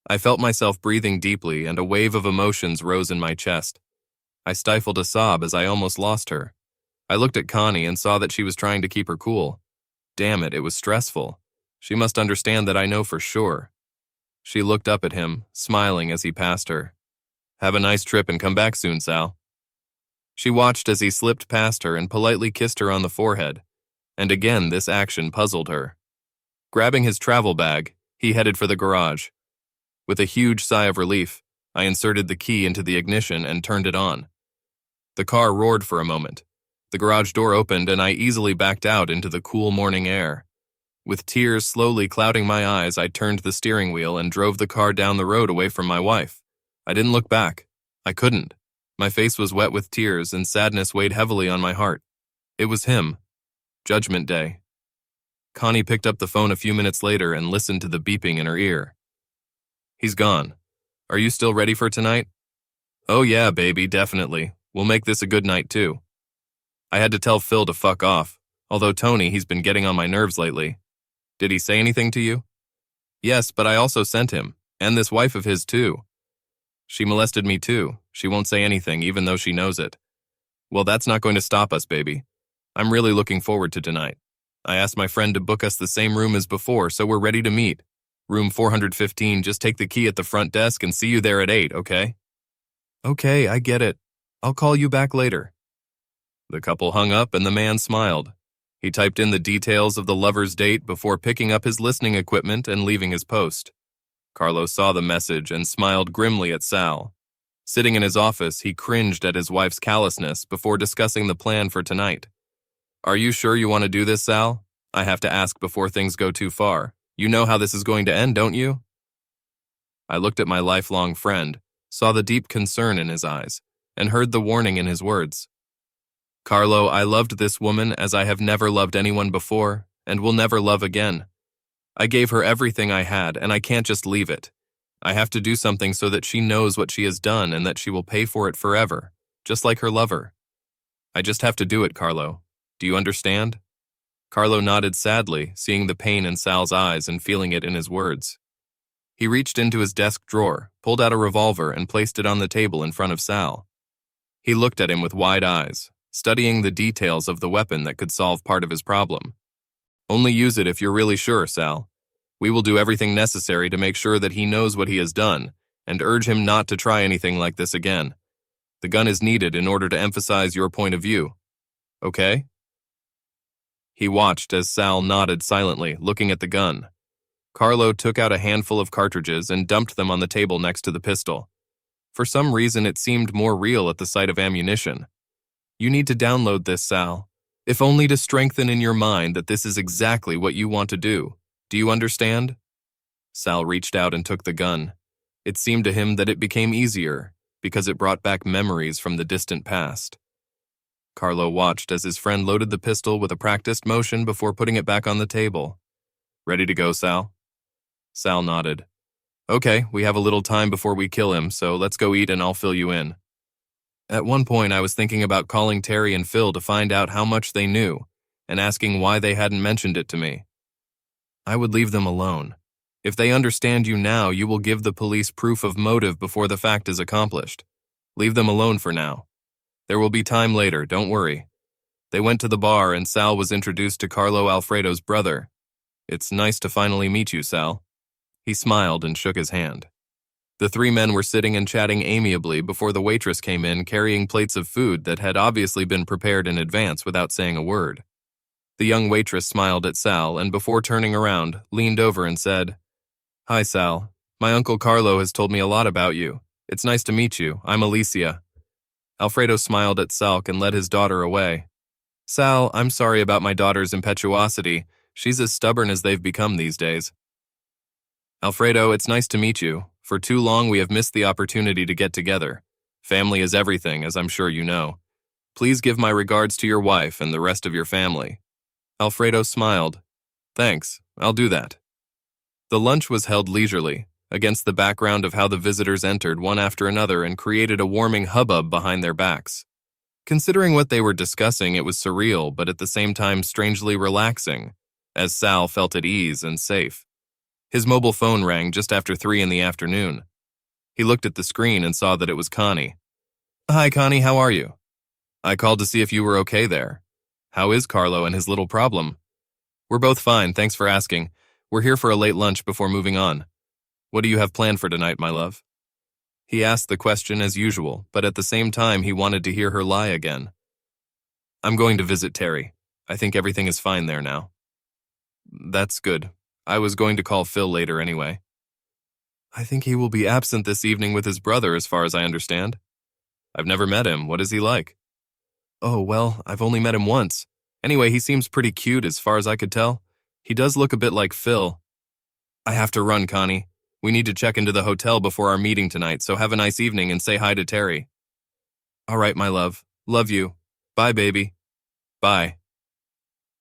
I felt myself breathing deeply, and a wave of emotions rose in my chest. I stifled a sob as I almost lost her. I looked at Connie and saw that she was trying to keep her cool. Damn it, it was stressful. She must understand that I know for sure. She looked up at him, smiling as he passed her. Have a nice trip and come back soon, Sal. She watched as he slipped past her and politely kissed her on the forehead. And again, this action puzzled her. Grabbing his travel bag, he headed for the garage. With a huge sigh of relief, I inserted the key into the ignition and turned it on. The car roared for a moment. The garage door opened and I easily backed out into the cool morning air. With tears slowly clouding my eyes, I turned the steering wheel and drove the car down the road away from my wife. I didn't look back. I couldn't. My face was wet with tears and sadness weighed heavily on my heart. It was him. Judgment Day. Connie picked up the phone a few minutes later and listened to the beeping in her ear. He's gone. Are you still ready for tonight? Oh yeah, baby, definitely. We'll make this a good night too. I had to tell Phil to fuck off, although Tony, he's been getting on my nerves lately. Did he say anything to you? Yes, but I also sent him, and this wife of his too. She molested me too. She won't say anything even though she knows it. Well, that's not going to stop us, baby. I'm really looking forward to tonight. I asked my friend to book us the same room as before, so we're ready to meet. Room 415, just take the key at the front desk and see you there at 8, okay? Okay, I get it. I'll call you back later. The couple hung up and the man smiled. He typed in the details of the lovers' date before picking up his listening equipment and leaving his post. Carlos saw the message and smiled grimly at Sal. Sitting in his office, he cringed at his wife's callousness before discussing the plan for tonight. Are you sure you want to do this, Sal? I have to ask before things go too far. You know how this is going to end, don't you? I looked at my lifelong friend, saw the deep concern in his eyes, and heard the warning in his words. Carlo, I loved this woman as I have never loved anyone before, and will never love again. I gave her everything I had, and I can't just leave it. I have to do something so that she knows what she has done and that she will pay for it forever, just like her lover. I just have to do it, Carlo. Do you understand? Carlo nodded sadly, seeing the pain in Sal's eyes and feeling it in his words. He reached into his desk drawer, pulled out a revolver, and placed it on the table in front of Sal. He looked at him with wide eyes, studying the details of the weapon that could solve part of his problem. Only use it if you're really sure, Sal. We will do everything necessary to make sure that he knows what he has done, and urge him not to try anything like this again. The gun is needed in order to emphasize your point of view. Okay? He watched as Sal nodded silently, looking at the gun. Carlo took out a handful of cartridges and dumped them on the table next to the pistol. For some reason, it seemed more real at the sight of ammunition. You need to download this, Sal, if only to strengthen in your mind that this is exactly what you want to do. Do you understand? Sal reached out and took the gun. It seemed to him that it became easier, because it brought back memories from the distant past. Carlo watched as his friend loaded the pistol with a practiced motion before putting it back on the table. Ready to go, Sal? Sal nodded. Okay, we have a little time before we kill him, so let's go eat and I'll fill you in. At one point, I was thinking about calling Terry and Phil to find out how much they knew and asking why they hadn't mentioned it to me. I would leave them alone. If they understand you now, you will give the police proof of motive before the fact is accomplished. Leave them alone for now. There will be time later, don't worry. They went to the bar and Sal was introduced to Carlo Alfredo's brother. It's nice to finally meet you, Sal. He smiled and shook his hand. The three men were sitting and chatting amiably before the waitress came in carrying plates of food that had obviously been prepared in advance without saying a word. The young waitress smiled at Sal and before turning around, leaned over and said, Hi, Sal. My uncle Carlo has told me a lot about you. It's nice to meet you. I'm Alicia. Alfredo smiled at Salk and led his daughter away. Sal, I'm sorry about my daughter's impetuosity. She's as stubborn as they've become these days. Alfredo, it's nice to meet you. For too long we have missed the opportunity to get together. Family is everything, as I'm sure you know. Please give my regards to your wife and the rest of your family. Alfredo smiled. Thanks, I'll do that. The lunch was held leisurely, against the background of how the visitors entered one after another and created a warming hubbub behind their backs. Considering what they were discussing, it was surreal, but at the same time strangely relaxing, as Sal felt at ease and safe. His mobile phone rang just after 3 in the afternoon. He looked at the screen and saw that it was Connie. Hi, Connie, how are you? I called to see if you were okay there. How is Carlo and his little problem? We're both fine, thanks for asking. We're here for a late lunch before moving on. What do you have planned for tonight, my love? He asked the question as usual, but at the same time he wanted to hear her lie again. I'm going to visit Terry. I think everything is fine there now. That's good. I was going to call Phil later anyway. I think he will be absent this evening with his brother as far as I understand. I've never met him. What is he like? Oh, well, I've only met him once. Anyway, he seems pretty cute as far as I could tell. He does look a bit like Phil. I have to run, Connie. We need to check into the hotel before our meeting tonight, so have a nice evening and say hi to Terry. All right, my love. Love you. Bye, baby. Bye.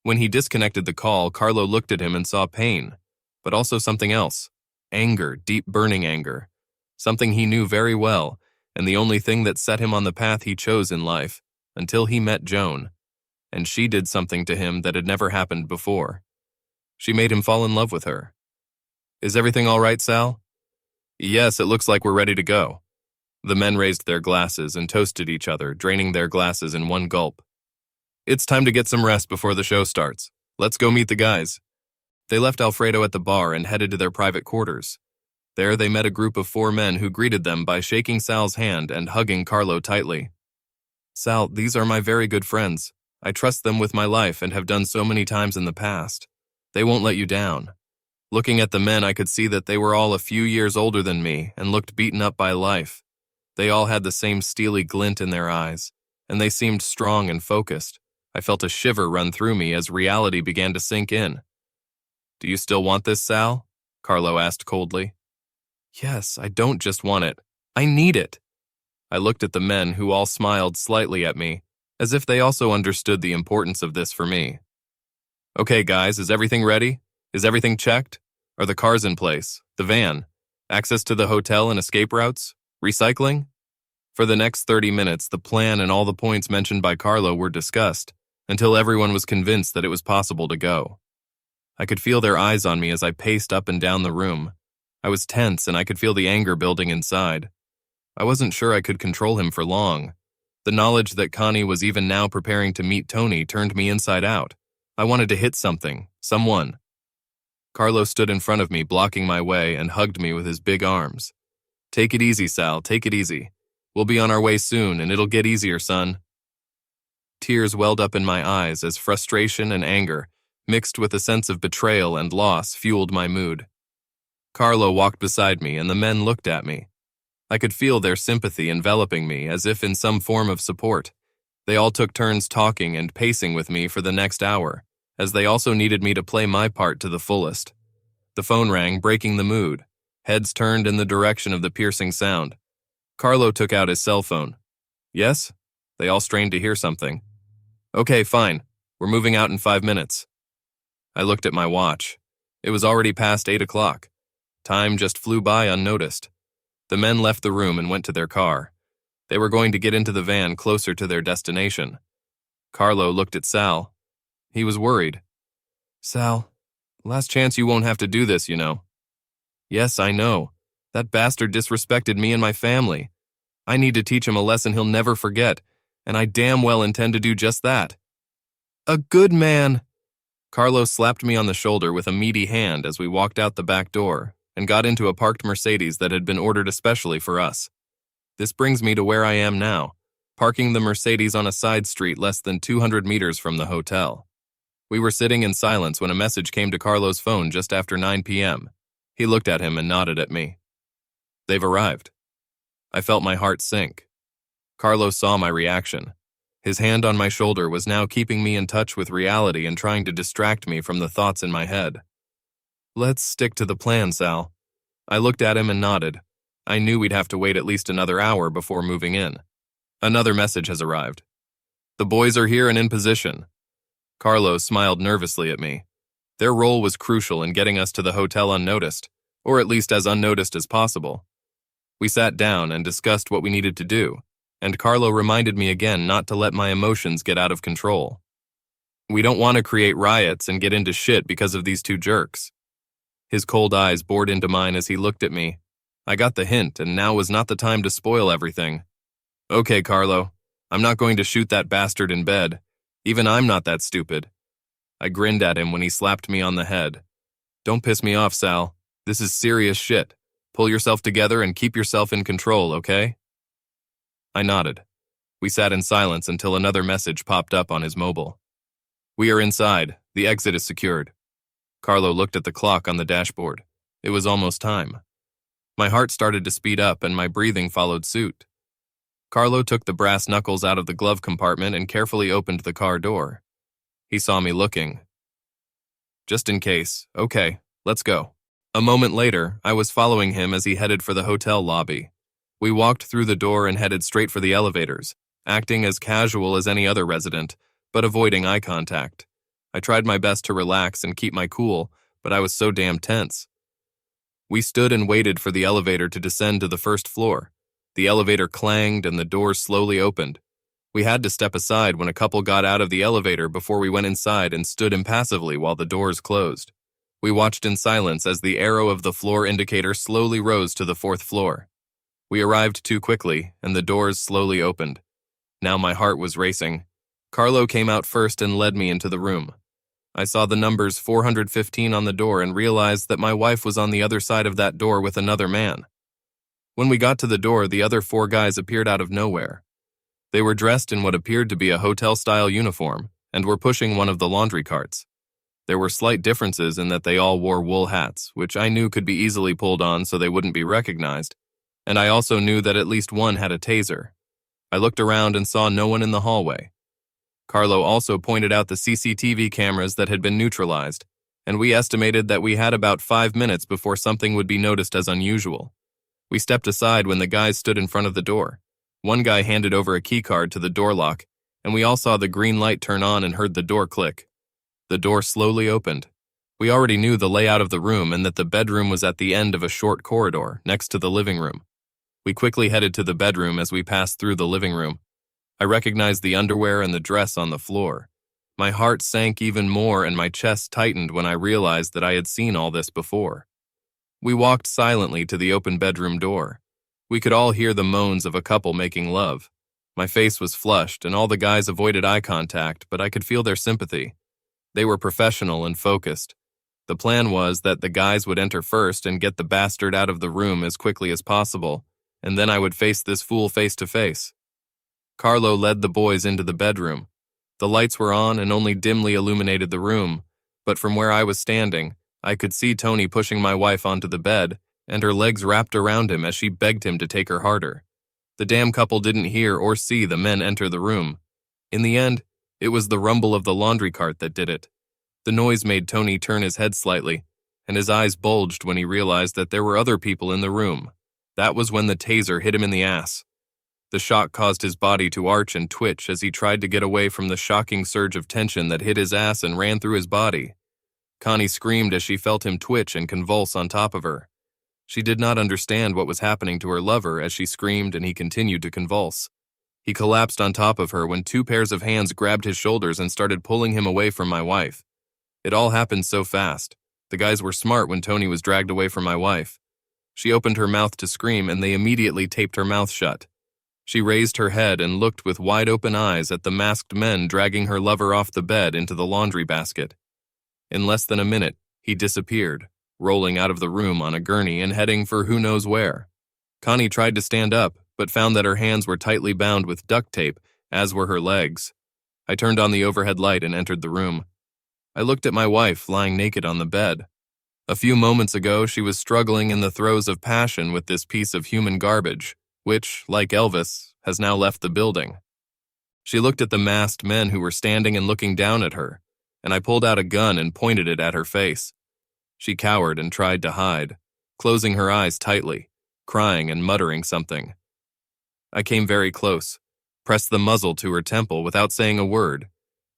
When he disconnected the call, Carlo looked at him and saw pain, but also something else. Anger, deep burning anger. Something he knew very well, and the only thing that set him on the path he chose in life, until he met Joan. And she did something to him that had never happened before. She made him fall in love with her. Is everything all right, Sal? Yes, it looks like we're ready to go. The men raised their glasses and toasted each other, draining their glasses in one gulp. It's time to get some rest before the show starts. Let's go meet the guys. They left Alfredo at the bar and headed to their private quarters. There they met a group of 4 men who greeted them by shaking Sal's hand and hugging Carlo tightly. Sal, these are my very good friends. I trust them with my life and have done so many times in the past. They won't let you down. Looking at the men, I could see that they were all a few years older than me and looked beaten up by life. They all had the same steely glint in their eyes, and they seemed strong and focused. I felt a shiver run through me as reality began to sink in. Do you still want this, Sal? Carlo asked coldly. Yes, I don't just want it. I need it. I looked at the men who all smiled slightly at me, as if they also understood the importance of this for me. Okay, guys, is everything ready? Is everything checked? Are the cars in place? The van? Access to the hotel and escape routes? Recycling? For the next 30 minutes, the plan and all the points mentioned by Carlo were discussed, until everyone was convinced that it was possible to go. I could feel their eyes on me as I paced up and down the room. I was tense and I could feel the anger building inside. I wasn't sure I could control him for long. The knowledge that Connie was even now preparing to meet Tony turned me inside out. I wanted to hit something, someone. Carlo stood in front of me, blocking my way, and hugged me with his big arms. Take it easy, Sal, take it easy. We'll be on our way soon, and it'll get easier, son. Tears welled up in my eyes as frustration and anger, mixed with a sense of betrayal and loss, fueled my mood. Carlo walked beside me, and the men looked at me. I could feel their sympathy enveloping me, as if in some form of support. They all took turns talking and pacing with me for the next hour, as they also needed me to play my part to the fullest. The phone rang, breaking the mood. Heads turned in the direction of the piercing sound. Carlo took out his cell phone. Yes? They all strained to hear something. Okay, fine. We're moving out in 5 minutes. I looked at my watch. It was already past 8 o'clock. Time just flew by unnoticed. The men left the room and went to their car. They were going to get into the van closer to their destination. Carlo looked at Sal. He was worried. Sal, last chance you won't have to do this, you know. Yes, I know. That bastard disrespected me and my family. I need to teach him a lesson he'll never forget, and I damn well intend to do just that. A good man. Carlo slapped me on the shoulder with a meaty hand as we walked out the back door and got into a parked Mercedes that had been ordered especially for us. This brings me to where I am now, parking the Mercedes on a side street less than 200 meters from the hotel. We were sitting in silence when a message came to Carlo's phone just after 9 p.m. He looked at him and nodded at me. They've arrived. I felt my heart sink. Carlo saw my reaction. His hand on my shoulder was now keeping me in touch with reality and trying to distract me from the thoughts in my head. Let's stick to the plan, Sal. I looked at him and nodded. I knew we'd have to wait at least another hour before moving in. Another message has arrived. The boys are here and in position. Carlos smiled nervously at me. Their role was crucial in getting us to the hotel unnoticed, or at least as unnoticed as possible. We sat down and discussed what we needed to do, and Carlo reminded me again not to let my emotions get out of control. We don't want to create riots and get into shit because of these two jerks. His cold eyes bored into mine as he looked at me. I got the hint, and now was not the time to spoil everything. Okay, Carlo, I'm not going to shoot that bastard in bed. Even I'm not that stupid. I grinned at him when he slapped me on the head. Don't piss me off, Sal. This is serious shit. Pull yourself together and keep yourself in control, okay? I nodded. We sat in silence until another message popped up on his mobile. We are inside. The exit is secured. Carlo looked at the clock on the dashboard. It was almost time. My heart started to speed up and my breathing followed suit. Carlo took the brass knuckles out of the glove compartment and carefully opened the car door. He saw me looking. Just in case. Okay, let's go. A moment later, I was following him as he headed for the hotel lobby. We walked through the door and headed straight for the elevators, acting as casual as any other resident, but avoiding eye contact. I tried my best to relax and keep my cool, but I was so damn tense. We stood and waited for the elevator to descend to the first floor. The elevator clanged and the doors slowly opened. We had to step aside when a couple got out of the elevator before we went inside and stood impassively while the doors closed. We watched in silence as the arrow of the floor indicator slowly rose to the 4th floor. We arrived too quickly, and the doors slowly opened. Now my heart was racing. Carlo came out first and led me into the room. I saw the numbers 415 on the door and realized that my wife was on the other side of that door with another man. When we got to the door, the other 4 guys appeared out of nowhere. They were dressed in what appeared to be a hotel-style uniform and were pushing one of the laundry carts. There were slight differences in that they all wore wool hats, which I knew could be easily pulled on so they wouldn't be recognized, and I also knew that at least one had a taser. I looked around and saw no one in the hallway. Carlo also pointed out the CCTV cameras that had been neutralized, and we estimated that we had about 5 minutes before something would be noticed as unusual. We stepped aside when the guys stood in front of the door. One guy handed over a keycard to the door lock, and we all saw the green light turn on and heard the door click. The door slowly opened. We already knew the layout of the room and that the bedroom was at the end of a short corridor next to the living room. We quickly headed to the bedroom as we passed through the living room. I recognized the underwear and the dress on the floor. My heart sank even more and my chest tightened when I realized that I had seen all this before. We walked silently to the open bedroom door. We could all hear the moans of a couple making love. My face was flushed and all the guys avoided eye contact, but I could feel their sympathy. They were professional and focused. The plan was that the guys would enter first and get the bastard out of the room as quickly as possible, and then I would face this fool face to face. Carlo led the boys into the bedroom. The lights were on and only dimly illuminated the room, but from where I was standing, I could see Tony pushing my wife onto the bed, and her legs wrapped around him as she begged him to take her harder. The damn couple didn't hear or see the men enter the room. In the end, it was the rumble of the laundry cart that did it. The noise made Tony turn his head slightly, and his eyes bulged when he realized that there were other people in the room. That was when the taser hit him in the ass. The shock caused his body to arch and twitch as he tried to get away from the shocking surge of tension that hit his ass and ran through his body. Connie screamed as she felt him twitch and convulse on top of her. She did not understand what was happening to her lover as she screamed and he continued to convulse. He collapsed on top of her when 2 pairs of hands grabbed his shoulders and started pulling him away from my wife. It all happened so fast. The guys were smart when Tony was dragged away from my wife. She opened her mouth to scream and they immediately taped her mouth shut. She raised her head and looked with wide open eyes at the masked men dragging her lover off the bed into the laundry basket. In less than a minute, he disappeared, rolling out of the room on a gurney and heading for who knows where. Connie tried to stand up, but found that her hands were tightly bound with duct tape, as were her legs. I turned on the overhead light and entered the room. I looked at my wife lying naked on the bed. A few moments ago, she was struggling in the throes of passion with this piece of human garbage, which, like Elvis, has now left the building. She looked at the masked men who were standing and looking down at her, and I pulled out a gun and pointed it at her face. She cowered and tried to hide, closing her eyes tightly, crying and muttering something. I came very close, pressed the muzzle to her temple without saying a word,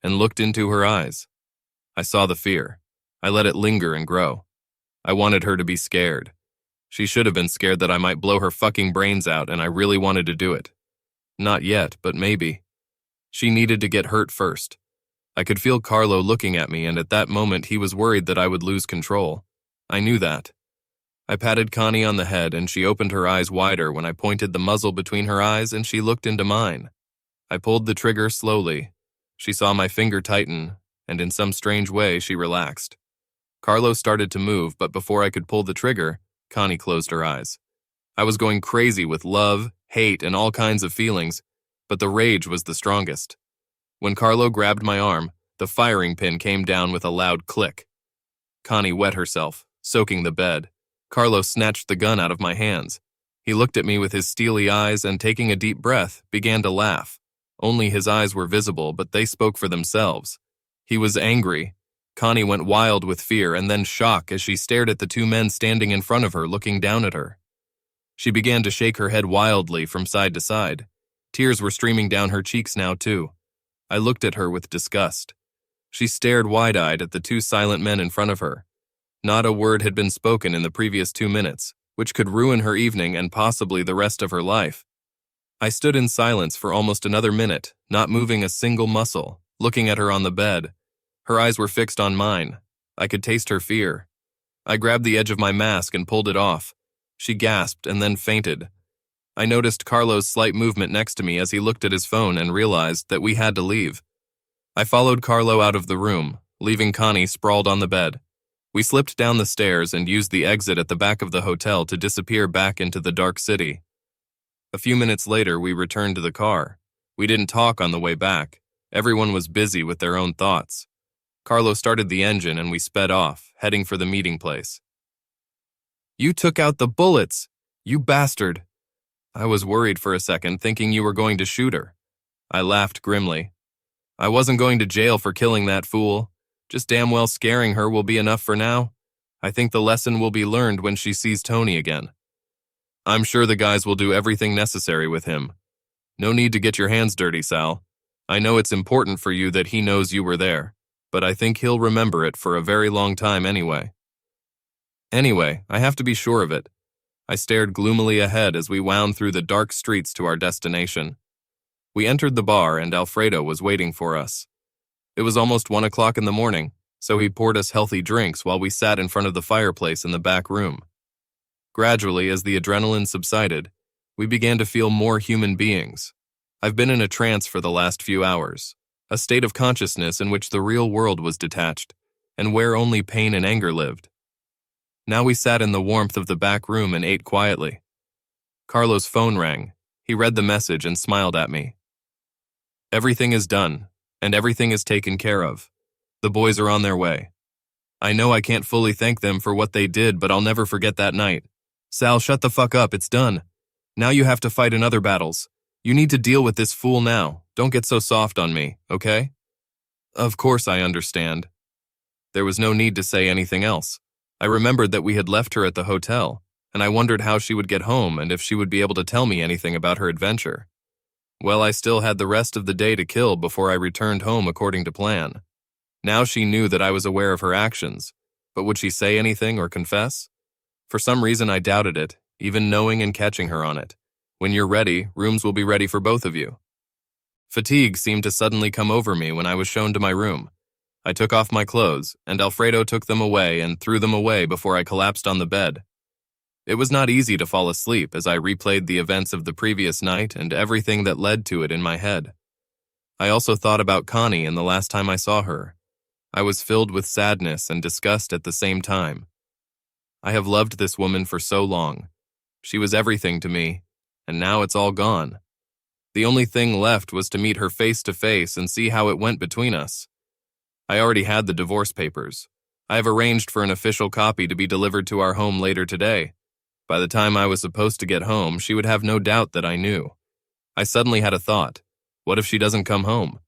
and looked into her eyes. I saw the fear. I let it linger and grow. I wanted her to be scared. She should have been scared that I might blow her fucking brains out, and I really wanted to do it. Not yet, but maybe. She needed to get hurt first. I could feel Carlo looking at me, and at that moment he was worried that I would lose control. I knew that. I patted Connie on the head, and she opened her eyes wider when I pointed the muzzle between her eyes and she looked into mine. I pulled the trigger slowly. She saw my finger tighten, and in some strange way she relaxed. Carlo started to move, but before I could pull the trigger, Connie closed her eyes. I was going crazy with love, hate, and all kinds of feelings, but the rage was the strongest. When Carlo grabbed my arm, the firing pin came down with a loud click. Connie wet herself, soaking the bed. Carlo snatched the gun out of my hands. He looked at me with his steely eyes and, taking a deep breath, began to laugh. Only his eyes were visible, but they spoke for themselves. He was angry. Connie went wild with fear and then shock as she stared at the two men standing in front of her, looking down at her. She began to shake her head wildly from side to side. Tears were streaming down her cheeks now, too. I looked at her with disgust. She stared wide-eyed at the two silent men in front of her. Not a word had been spoken in the previous 2 minutes, which could ruin her evening and possibly the rest of her life. I stood in silence for almost another minute, not moving a single muscle, looking at her on the bed. Her eyes were fixed on mine. I could taste her fear. I grabbed the edge of my mask and pulled it off. She gasped and then fainted. I noticed Carlo's slight movement next to me as he looked at his phone and realized that we had to leave. I followed Carlo out of the room, leaving Connie sprawled on the bed. We slipped down the stairs and used the exit at the back of the hotel to disappear back into the dark city. A few minutes later, we returned to the car. We didn't talk on the way back. Everyone was busy with their own thoughts. Carlo started the engine and we sped off, heading for the meeting place. "You took out the bullets! You bastard!" I was worried for a second, thinking you were going to shoot her. I laughed grimly. "I wasn't going to jail for killing that fool. Just damn well scaring her will be enough for now. I think the lesson will be learned when she sees Tony again. I'm sure the guys will do everything necessary with him. No need to get your hands dirty, Sal. I know it's important for you that he knows you were there, but I think he'll remember it for a very long time anyway. Anyway, I have to be sure of it." I stared gloomily ahead as we wound through the dark streets to our destination. We entered the bar and Alfredo was waiting for us. It was almost 1 o'clock in the morning, so he poured us healthy drinks while we sat in front of the fireplace in the back room. Gradually, as the adrenaline subsided, we began to feel more human beings. I've been in a trance for the last few hours, a state of consciousness in which the real world was detached, and where only pain and anger lived. Now we sat in the warmth of the back room and ate quietly. Carlo's phone rang. He read the message and smiled at me. "Everything is done, and everything is taken care of. The boys are on their way. I know I can't fully thank them for what they did, but I'll never forget that night. Sal, shut the fuck up, it's done. Now you have to fight in other battles. You need to deal with this fool now. Don't get so soft on me, okay?" "Of course I understand." There was no need to say anything else. I remembered that we had left her at the hotel, and I wondered how she would get home and if she would be able to tell me anything about her adventure. Well, I still had the rest of the day to kill before I returned home according to plan. Now she knew that I was aware of her actions, but would she say anything or confess? For some reason I doubted it, even knowing and catching her on it. When you're ready, rooms will be ready for both of you. Fatigue seemed to suddenly come over me when I was shown to my room. I took off my clothes, and Alfredo took them away and threw them away before I collapsed on the bed. It was not easy to fall asleep as I replayed the events of the previous night and everything that led to it in my head. I also thought about Connie and the last time I saw her. I was filled with sadness and disgust at the same time. I have loved this woman for so long. She was everything to me, and now it's all gone. The only thing left was to meet her face to face and see how it went between us. I already had the divorce papers. I have arranged for an official copy to be delivered to our home later today. By the time I was supposed to get home, she would have no doubt that I knew. I suddenly had a thought. What if she doesn't come home?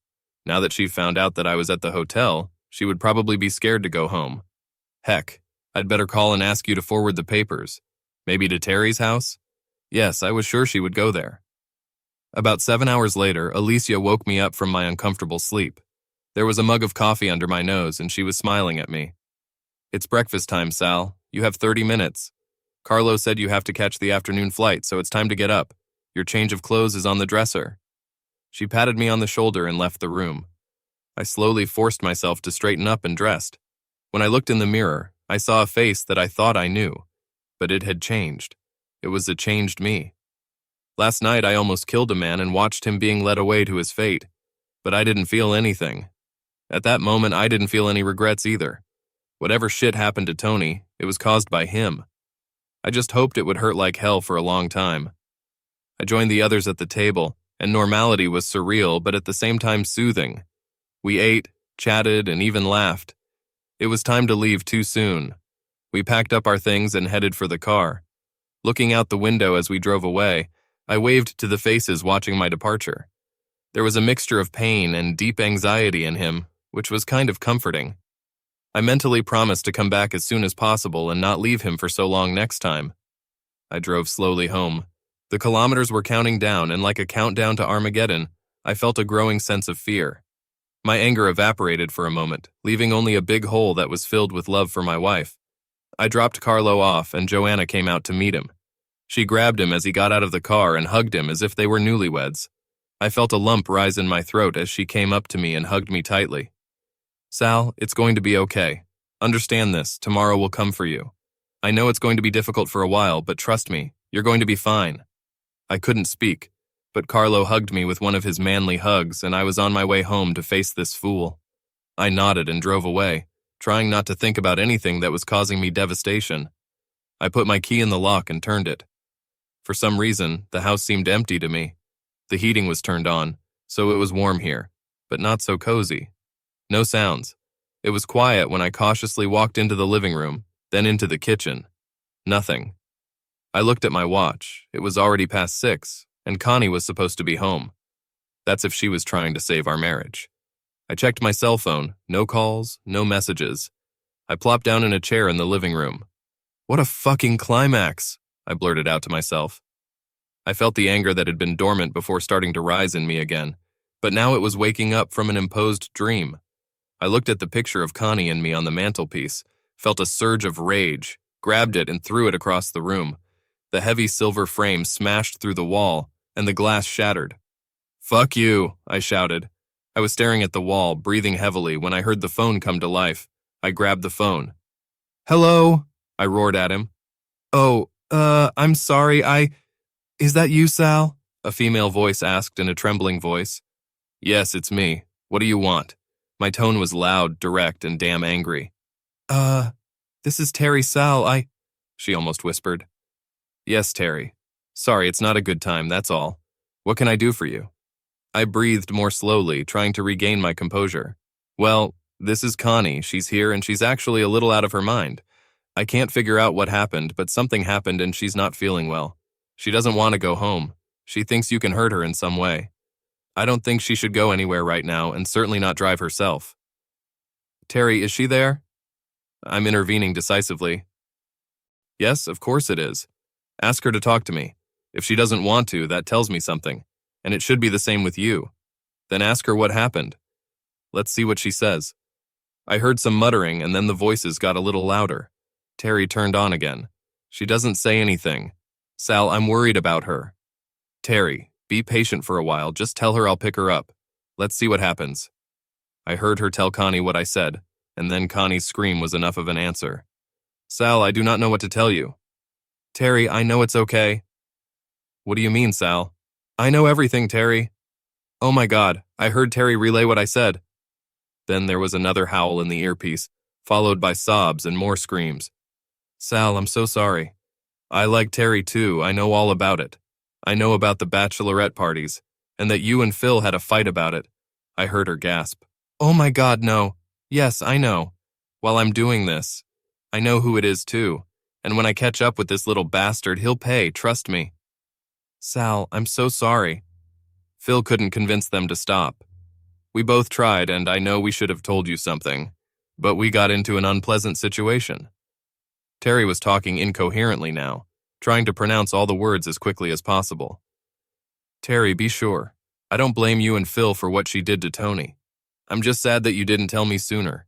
Now that she found out that I was at the hotel, she would probably be scared to go home. Heck, I'd better call and ask you to forward the papers. Maybe to Terry's house? Yes, I was sure she would go there. About 7 hours later, Alicia woke me up from my uncomfortable sleep. There was a mug of coffee under my nose, and she was smiling at me. It's breakfast time, Sal. You have 30 minutes. Carlo said you have to catch the afternoon flight, so it's time to get up. Your change of clothes is on the dresser. She patted me on the shoulder and left the room. I slowly forced myself to straighten up and dressed. When I looked in the mirror, I saw a face that I thought I knew, but it had changed. It was a changed me. Last night I almost killed a man and watched him being led away to his fate, but I didn't feel anything. At that moment, I didn't feel any regrets either. Whatever shit happened to Tony, it was caused by him. I just hoped it would hurt like hell for a long time. I joined the others at the table, and normality was surreal but at the same time soothing. We ate, chatted, and even laughed. It was time to leave too soon. We packed up our things and headed for the car. Looking out the window as we drove away, I waved to the faces watching my departure. There was a mixture of pain and deep anxiety in him, which was kind of comforting. I mentally promised to come back as soon as possible and not leave him for so long next time. I drove slowly home. The kilometers were counting down, and like a countdown to Armageddon, I felt a growing sense of fear. My anger evaporated for a moment, leaving only a big hole that was filled with love for my wife. I dropped Carlo off, and Joanna came out to meet him. She grabbed him as he got out of the car and hugged him as if they were newlyweds. I felt a lump rise in my throat as she came up to me and hugged me tightly. Sal, it's going to be okay. Understand this, tomorrow will come for you. I know it's going to be difficult for a while, but trust me, you're going to be fine. I couldn't speak, but Carlo hugged me with one of his manly hugs, and I was on my way home to face this fool. I nodded and drove away, trying not to think about anything that was causing me devastation. I put my key in the lock and turned it. For some reason, the house seemed empty to me. The heating was turned on, so it was warm here, but not so cozy. No sounds. It was quiet when I cautiously walked into the living room, then into the kitchen. Nothing. I looked at my watch. It was already past 6, and Connie was supposed to be home. That's if she was trying to save our marriage. I checked my cell phone. No calls, no messages. I plopped down in a chair in the living room. What a fucking climax, I blurted out to myself. I felt the anger that had been dormant before starting to rise in me again, but now it was waking up from an imposed dream. I looked at the picture of Connie and me on the mantelpiece, felt a surge of rage, grabbed it and threw it across the room. The heavy silver frame smashed through the wall, and the glass shattered. Fuck you, I shouted. I was staring at the wall, breathing heavily, when I heard the phone come to life. I grabbed the phone. Hello, I roared at him. Oh, I'm sorry, Is that you, Sal? A female voice asked in a trembling voice. Yes, it's me. What do you want? My tone was loud, direct, and damn angry. This is Terry, Sal, She almost whispered. Yes, Terry. Sorry, it's not a good time, that's all. What can I do for you? I breathed more slowly, trying to regain my composure. Well, this is Connie. She's here, and she's actually a little out of her mind. I can't figure out what happened, but something happened and she's not feeling well. She doesn't want to go home. She thinks you can hurt her in some way. I don't think she should go anywhere right now, and certainly not drive herself. Terry, is she there? I'm intervening decisively. Yes, of course it is. Ask her to talk to me. If she doesn't want to, that tells me something, and it should be the same with you. Then ask her what happened. Let's see what she says. I heard some muttering, and then the voices got a little louder. Terry turned on again. She doesn't say anything. Sal, I'm worried about her. Terry, be patient for a while. Just tell her I'll pick her up. Let's see what happens. I heard her tell Connie what I said, and then Connie's scream was enough of an answer. Sal, I do not know what to tell you. Terry, I know it's okay. What do you mean, Sal? I know everything, Terry. Oh my God, I heard Terry relay what I said. Then there was another howl in the earpiece, followed by sobs and more screams. Sal, I'm so sorry. I like Terry too, I know all about it. I know about the bachelorette parties, and that you and Phil had a fight about it. I heard her gasp. Oh my God, no. Yes, I know. While I'm doing this, I know who it is too, and when I catch up with this little bastard, he'll pay, trust me. Sal, I'm so sorry. Phil couldn't convince them to stop. We both tried, and I know we should have told you something, but we got into an unpleasant situation. Terry was talking incoherently now, trying to pronounce all the words as quickly as possible. Terry, be sure. I don't blame you and Phil for what she did to Tony. I'm just sad that you didn't tell me sooner.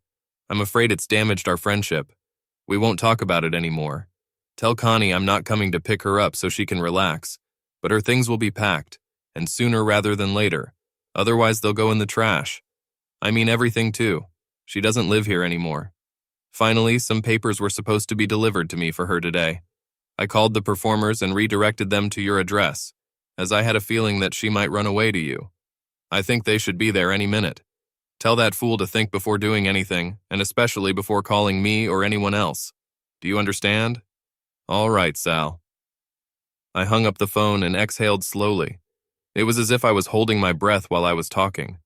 I'm afraid it's damaged our friendship. We won't talk about it anymore. Tell Connie I'm not coming to pick her up so she can relax, but her things will be packed, and sooner rather than later. Otherwise they'll go in the trash. I mean everything too. She doesn't live here anymore. Finally, some papers were supposed to be delivered to me for her today. I called the performers and redirected them to your address, as I had a feeling that she might run away to you. I think they should be there any minute. Tell that fool to think before doing anything, and especially before calling me or anyone else. Do you understand? All right, Sal. I hung up the phone and exhaled slowly. It was as if I was holding my breath while I was talking.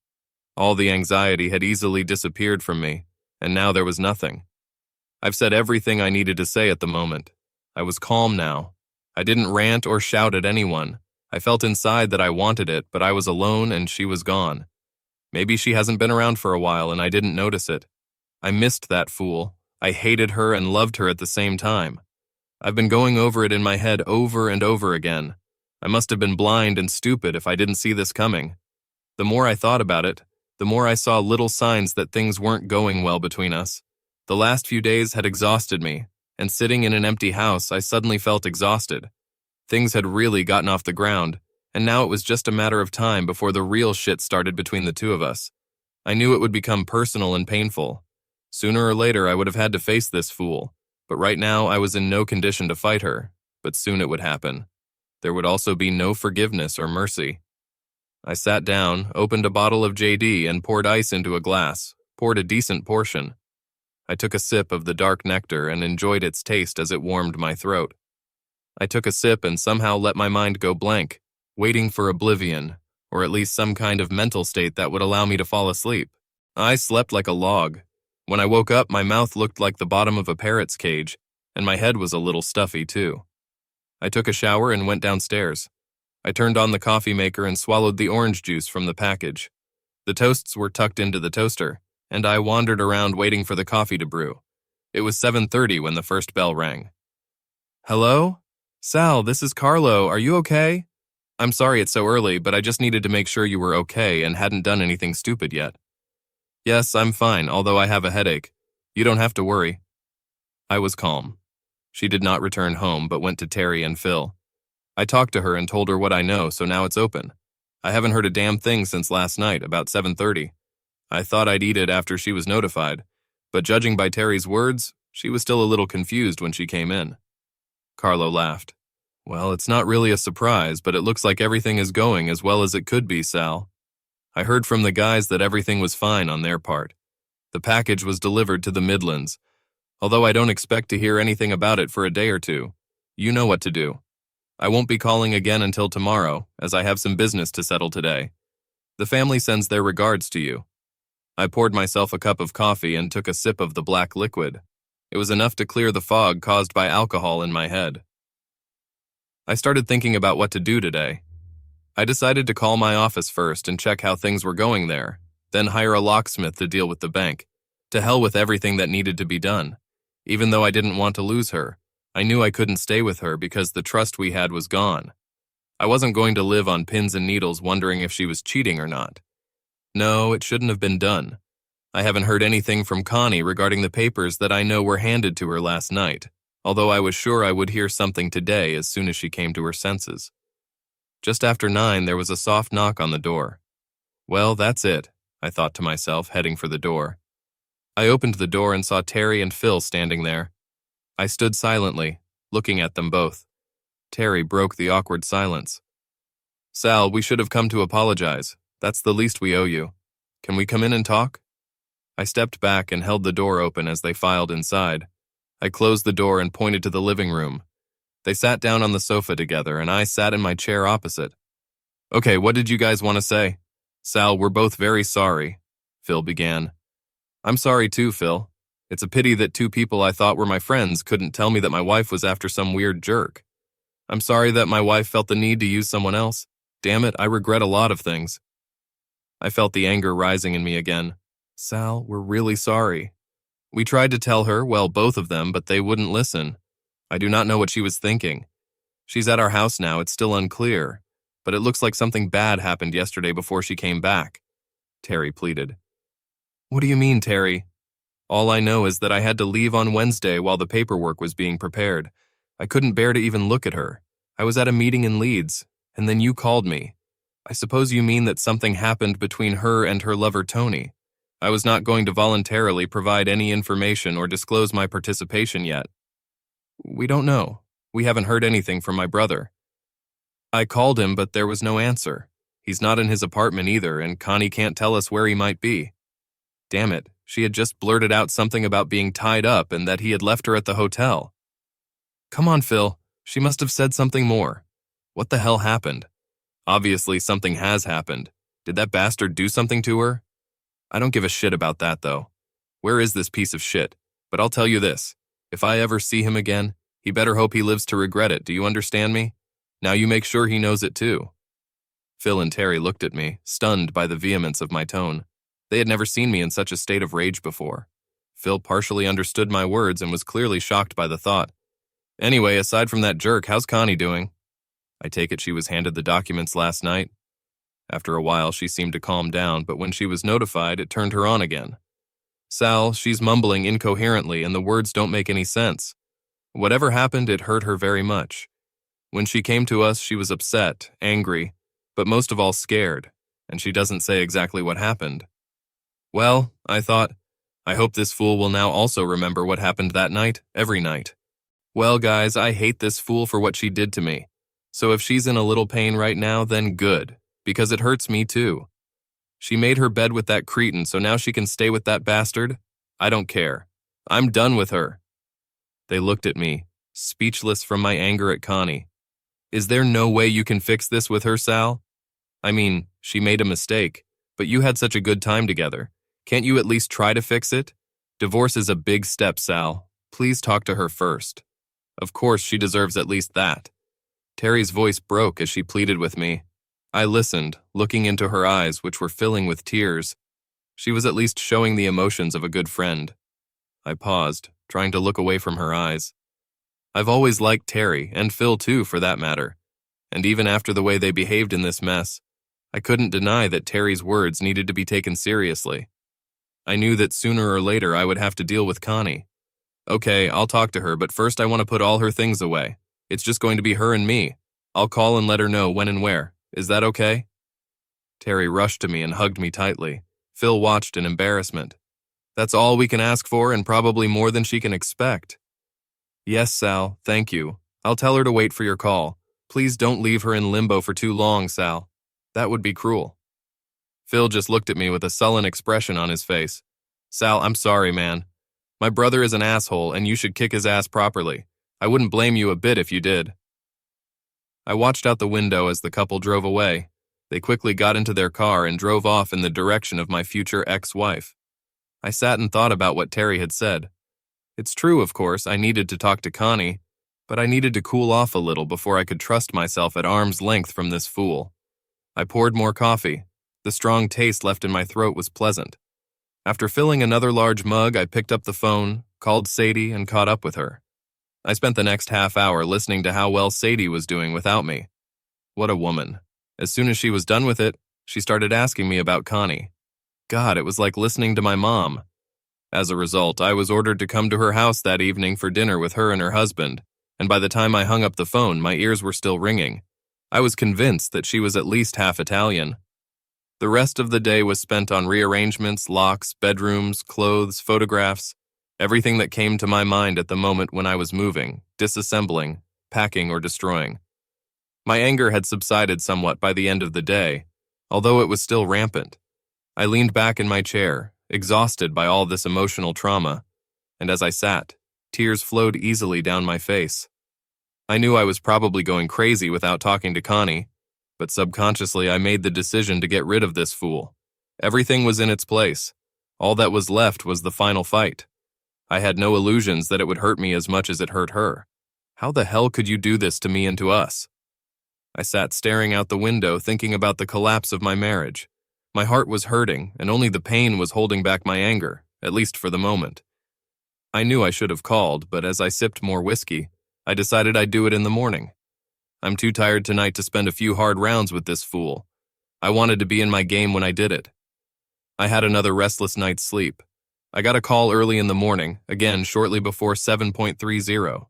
All the anxiety had easily disappeared from me, and now there was nothing. I've said everything I needed to say at the moment. I was calm now. I didn't rant or shout at anyone. I felt inside that I wanted it, but I was alone and she was gone. Maybe she hasn't been around for a while and I didn't notice it. I missed that fool. I hated her and loved her at the same time. I've been going over it in my head over and over again. I must have been blind and stupid if I didn't see this coming. The more I thought about it, the more I saw little signs that things weren't going well between us. The last few days had exhausted me, and sitting in an empty house, I suddenly felt exhausted. Things had really gotten off the ground, and now it was just a matter of time before the real shit started between the two of us. I knew it would become personal and painful. Sooner or later, I would have had to face this fool, but right now I was in no condition to fight her, but soon it would happen. There would also be no forgiveness or mercy. I sat down, opened a bottle of JD and poured ice into a glass, poured a decent portion. I took a sip of the dark nectar and enjoyed its taste as it warmed my throat. I took a sip and somehow let my mind go blank, waiting for oblivion, or at least some kind of mental state that would allow me to fall asleep. I slept like a log. When I woke up, my mouth looked like the bottom of a parrot's cage, and my head was a little stuffy too. I took a shower and went downstairs. I turned on the coffee maker and swallowed the orange juice from the package. The toasts were tucked into the toaster, and I wandered around waiting for the coffee to brew. It was 7:30 when the first bell rang. Hello? Sal, this is Carlo. Are you okay? I'm sorry it's so early, but I just needed to make sure you were okay and hadn't done anything stupid yet. Yes, I'm fine, although I have a headache. You don't have to worry. I was calm. She did not return home, but went to Terry and Phil. I talked to her and told her what I know, so now it's open. I haven't heard a damn thing since last night, about 7:30. I thought I'd eat it after she was notified, but judging by Terry's words, she was still a little confused when she came in. Carlo laughed. Well, it's not really a surprise, but it looks like everything is going as well as it could be, Sal. I heard from the guys that everything was fine on their part. The package was delivered to the Midlands, although I don't expect to hear anything about it for a day or two. You know what to do. I won't be calling again until tomorrow, as I have some business to settle today. The family sends their regards to you. I poured myself a cup of coffee and took a sip of the black liquid. It was enough to clear the fog caused by alcohol in my head. I started thinking about what to do today. I decided to call my office first and check how things were going there, then hire a locksmith to deal with the bank. To hell with everything that needed to be done. Even though I didn't want to lose her, I knew I couldn't stay with her because the trust we had was gone. I wasn't going to live on pins and needles wondering if she was cheating or not. No, it shouldn't have been done. I haven't heard anything from Connie regarding the papers that I know were handed to her last night, although I was sure I would hear something today as soon as she came to her senses. Just after 9, there was a soft knock on the door. Well, that's it, I thought to myself, heading for the door. I opened the door and saw Terry and Phil standing there. I stood silently, looking at them both. Terry broke the awkward silence. Sal, we should have come to apologize. That's the least we owe you. Can we come in and talk? I stepped back and held the door open as they filed inside. I closed the door and pointed to the living room. They sat down on the sofa together, and I sat in my chair opposite. Okay, what did you guys want to say? Sal, we're both very sorry, Phil began. I'm sorry too, Phil. It's a pity that 2 people I thought were my friends couldn't tell me that my wife was after some weird jerk. I'm sorry that my wife felt the need to use someone else. Damn it, I regret a lot of things. I felt the anger rising in me again. Sal, we're really sorry. We tried to tell her, well, both of them, but they wouldn't listen. I do not know what she was thinking. She's at our house now, it's still unclear, but it looks like something bad happened yesterday before she came back. Terry pleaded. What do you mean, Terry? All I know is that I had to leave on Wednesday while the paperwork was being prepared. I couldn't bear to even look at her. I was at a meeting in Leeds, and then you called me. I suppose you mean that something happened between her and her lover Tony. I was not going to voluntarily provide any information or disclose my participation yet. We don't know. We haven't heard anything from my brother. I called him, but there was no answer. He's not in his apartment either, and Connie can't tell us where he might be. Damn it, she had just blurted out something about being tied up and that he had left her at the hotel. Come on, Phil. She must have said something more. What the hell happened? Obviously, something has happened. Did that bastard do something to her? I don't give a shit about that, though. Where is this piece of shit? But I'll tell you this. If I ever see him again, he better hope he lives to regret it. Do you understand me? Now you make sure he knows it too. Phil and Terry looked at me, stunned by the vehemence of my tone. They had never seen me in such a state of rage before. Phil partially understood my words and was clearly shocked by the thought. Anyway, aside from that jerk, how's Connie doing? I take it she was handed the documents last night. After a while, she seemed to calm down, but when she was notified, it turned her on again. Sal, she's mumbling incoherently and the words don't make any sense. Whatever happened, it hurt her very much. When she came to us, she was upset, angry, but most of all scared, and she doesn't say exactly what happened. Well, I thought, I hope this fool will now also remember what happened that night, every night. Well, guys, I hate this fool for what she did to me. So if she's in a little pain right now, then good, because it hurts me too. She made her bed with that cretin, so now she can stay with that bastard? I don't care. I'm done with her. They looked at me, speechless from my anger at Connie. Is there no way you can fix this with her, Sal? I mean, she made a mistake, but you had such a good time together. Can't you at least try to fix it? Divorce is a big step, Sal. Please talk to her first. Of course, she deserves at least that. Terry's voice broke as she pleaded with me. I listened, looking into her eyes, which were filling with tears. She was at least showing the emotions of a good friend. I paused, trying to look away from her eyes. I've always liked Terry, and Phil too, for that matter. And even after the way they behaved in this mess, I couldn't deny that Terry's words needed to be taken seriously. I knew that sooner or later I would have to deal with Connie. Okay, I'll talk to her, but first I want to put all her things away. It's just going to be her and me. I'll call and let her know when and where. Is that okay? Terry rushed to me and hugged me tightly. Phil watched in embarrassment. That's all we can ask for and probably more than she can expect. Yes, Sal, thank you. I'll tell her to wait for your call. Please don't leave her in limbo for too long, Sal. That would be cruel. Phil just looked at me with a sullen expression on his face. Sal, I'm sorry, man. My brother is an asshole and you should kick his ass properly. I wouldn't blame you a bit if you did. I watched out the window as the couple drove away. They quickly got into their car and drove off in the direction of my future ex-wife. I sat and thought about what Terry had said. It's true, of course, I needed to talk to Connie, but I needed to cool off a little before I could trust myself at arm's length from this fool. I poured more coffee. The strong taste left in my throat was pleasant. After filling another large mug, I picked up the phone, called Sadie, and caught up with her. I spent the next half hour listening to how well Sadie was doing without me. What a woman. As soon as she was done with it, she started asking me about Connie. God, it was like listening to my mom. As a result, I was ordered to come to her house that evening for dinner with her and her husband, and by the time I hung up the phone, my ears were still ringing. I was convinced that she was at least half Italian. The rest of the day was spent on rearrangements, locks, bedrooms, clothes, photographs, everything that came to my mind at the moment when I was moving, disassembling, packing, or destroying. My anger had subsided somewhat by the end of the day, although it was still rampant. I leaned back in my chair, exhausted by all this emotional trauma, and as I sat, tears flowed easily down my face. I knew I was probably going crazy without talking to Connie, but subconsciously I made the decision to get rid of this fool. Everything was in its place. All that was left was the final fight. I had no illusions that it would hurt me as much as it hurt her. How the hell could you do this to me and to us? I sat staring out the window thinking about the collapse of my marriage. My heart was hurting, and only the pain was holding back my anger, at least for the moment. I knew I should have called, but as I sipped more whiskey, I decided I'd do it in the morning. I'm too tired tonight to spend a few hard rounds with this fool. I wanted to be in my game when I did it. I had another restless night's sleep. I got a call early in the morning, again shortly before 7:30.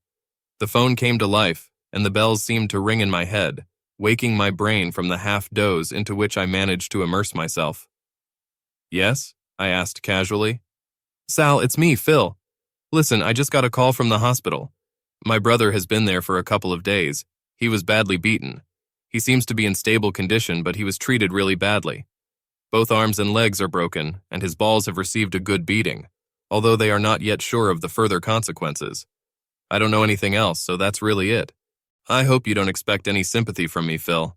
The phone came to life, and the bells seemed to ring in my head, waking my brain from the half-doze into which I managed to immerse myself. "Yes?" I asked casually. "Sal, it's me, Phil. Listen, I just got a call from the hospital. My brother has been there for a couple of days. He was badly beaten. He seems to be in stable condition, but he was treated really badly. Both arms and legs are broken, and his balls have received a good beating, although they are not yet sure of the further consequences. I don't know anything else, so that's really it. I hope you don't expect any sympathy from me, Phil.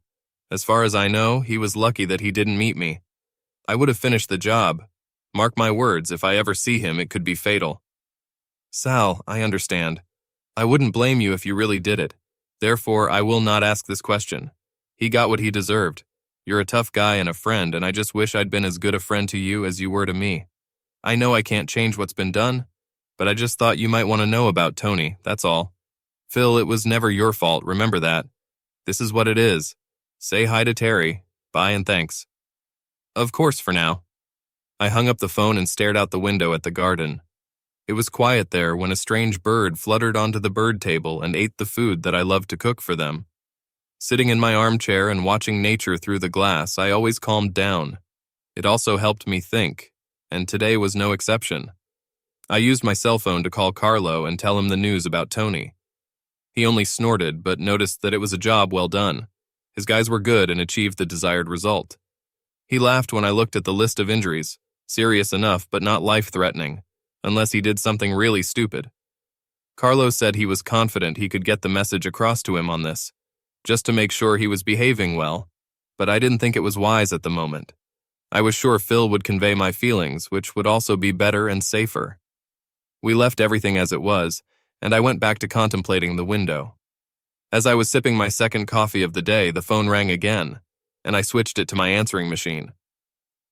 As far as I know, he was lucky that he didn't meet me. I would have finished the job. Mark my words, if I ever see him, it could be fatal." "Sal, I understand. I wouldn't blame you if you really did it. Therefore, I will not ask this question. He got what he deserved. You're a tough guy and a friend, and I just wish I'd been as good a friend to you as you were to me. I know I can't change what's been done, but I just thought you might want to know about Tony, that's all. Phil, it was never your fault, remember that. This is what it is. Say hi to Terry. Bye and thanks." "Of course, for now." I hung up the phone and stared out the window at the garden. It was quiet there when a strange bird fluttered onto the bird table and ate the food that I loved to cook for them. Sitting in my armchair and watching nature through the glass, I always calmed down. It also helped me think, and today was no exception. I used my cell phone to call Carlo and tell him the news about Tony. He only snorted, but noticed that it was a job well done. His guys were good and achieved the desired result. He laughed when I looked at the list of injuries, serious enough but not life-threatening, unless he did something really stupid. Carlo said he was confident he could get the message across to him on this, just to make sure he was behaving well, but I didn't think it was wise at the moment. I was sure Phil would convey my feelings, which would also be better and safer. We left everything as it was, and I went back to contemplating the window. As I was sipping my second coffee of the day, the phone rang again, and I switched it to my answering machine.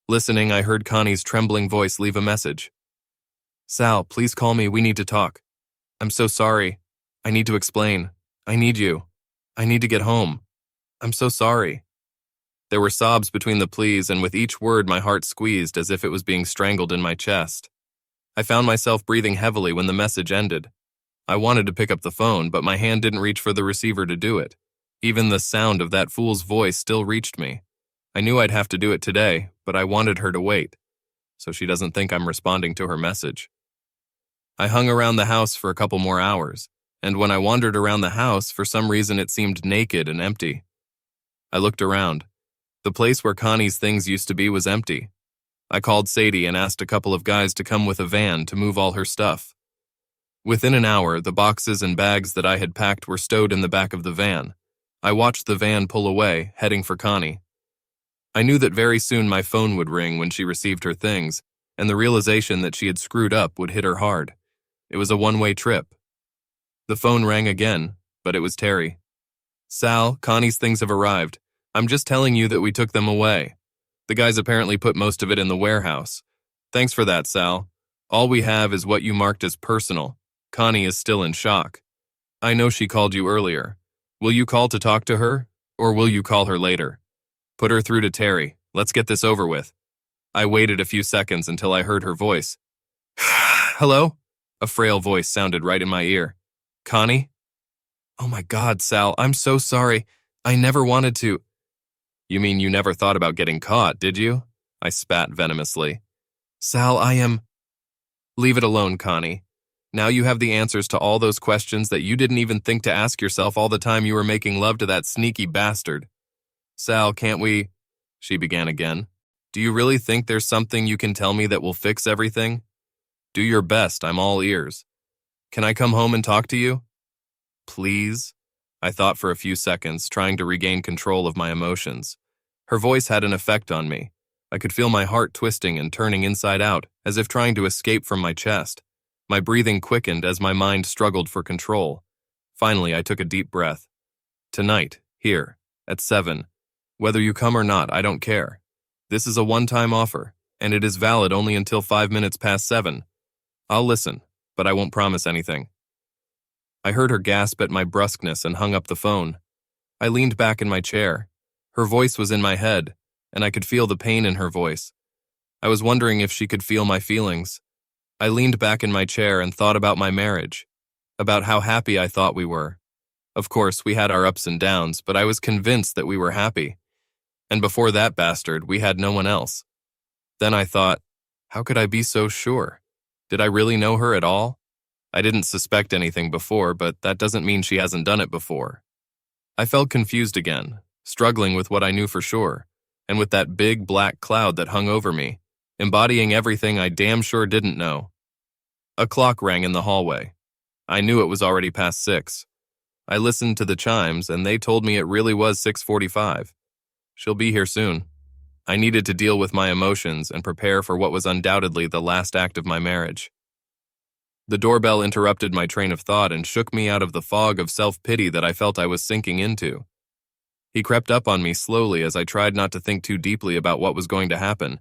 Listening, I heard Connie's trembling voice leave a message. "Sal, please call me, we need to talk. I'm so sorry. I need to explain. I need you. I need to get home. I'm so sorry." There were sobs between the pleas, and with each word my heart squeezed as if it was being strangled in my chest. I found myself breathing heavily when the message ended. I wanted to pick up the phone, but my hand didn't reach for the receiver to do it. Even the sound of that fool's voice still reached me. I knew I'd have to do it today, but I wanted her to wait, so she doesn't think I'm responding to her message. I hung around the house for a couple more hours, and when I wandered around the house, for some reason it seemed naked and empty. I looked around. The place where Connie's things used to be was empty. I called Sadie and asked a couple of guys to come with a van to move all her stuff. Within an hour, the boxes and bags that I had packed were stowed in the back of the van. I watched the van pull away, heading for Connie. I knew that very soon my phone would ring when she received her things, and the realization that she had screwed up would hit her hard. It was a one-way trip. The phone rang again, but it was Terry. "Sal, Connie's things have arrived. I'm just telling you that we took them away. The guys apparently put most of it in the warehouse. Thanks for that, Sal. All we have is what you marked as personal. Connie is still in shock. I know she called you earlier. Will you call to talk to her, or will you call her later? Put her through to Terry. Let's get this over with." I waited a few seconds until I heard her voice. "Hello?" A frail voice sounded right in my ear. "Connie?" "Oh my God, Sal, I'm so sorry. I never wanted to." "You mean you never thought about getting caught, did you?" I spat venomously. "Sal, I am—" "Leave it alone, Connie. Now you have the answers to all those questions that you didn't even think to ask yourself all the time you were making love to that sneaky bastard. Sal, can't we—" She began again. "Do you really think there's something you can tell me that will fix everything? Do your best, I'm all ears. Can I come home and talk to you?" "Please?" I thought for a few seconds, trying to regain control of my emotions. Her voice had an effect on me. I could feel my heart twisting and turning inside out, as if trying to escape from my chest. My breathing quickened as my mind struggled for control. Finally, I took a deep breath. "Tonight, here, at 7. Whether you come or not, I don't care. This is a one-time offer, and it is valid only until 5 minutes past 7. I'll listen. but I won't promise anything." I heard her gasp at my brusqueness and hung up the phone. I leaned back in my chair. Her voice was in my head, and I could feel the pain in her voice. I was wondering if she could feel my feelings. I leaned back in my chair and thought about my marriage, about how happy I thought we were. Of course, we had our ups and downs, but I was convinced that we were happy. And before that bastard, we had no one else. Then I thought, how could I be so sure? Did I really know her at all? I didn't suspect anything before, but that doesn't mean she hasn't done it before. I felt confused again, struggling with what I knew for sure, and with that big black cloud that hung over me, embodying everything I damn sure didn't know. A clock rang in the hallway. I knew it was already past 6. I listened to the chimes, and they told me it really was 6:45. She'll be here soon. I needed to deal with my emotions and prepare for what was undoubtedly the last act of my marriage. The doorbell interrupted my train of thought and shook me out of the fog of self-pity that I felt I was sinking into. He crept up on me slowly as I tried not to think too deeply about what was going to happen.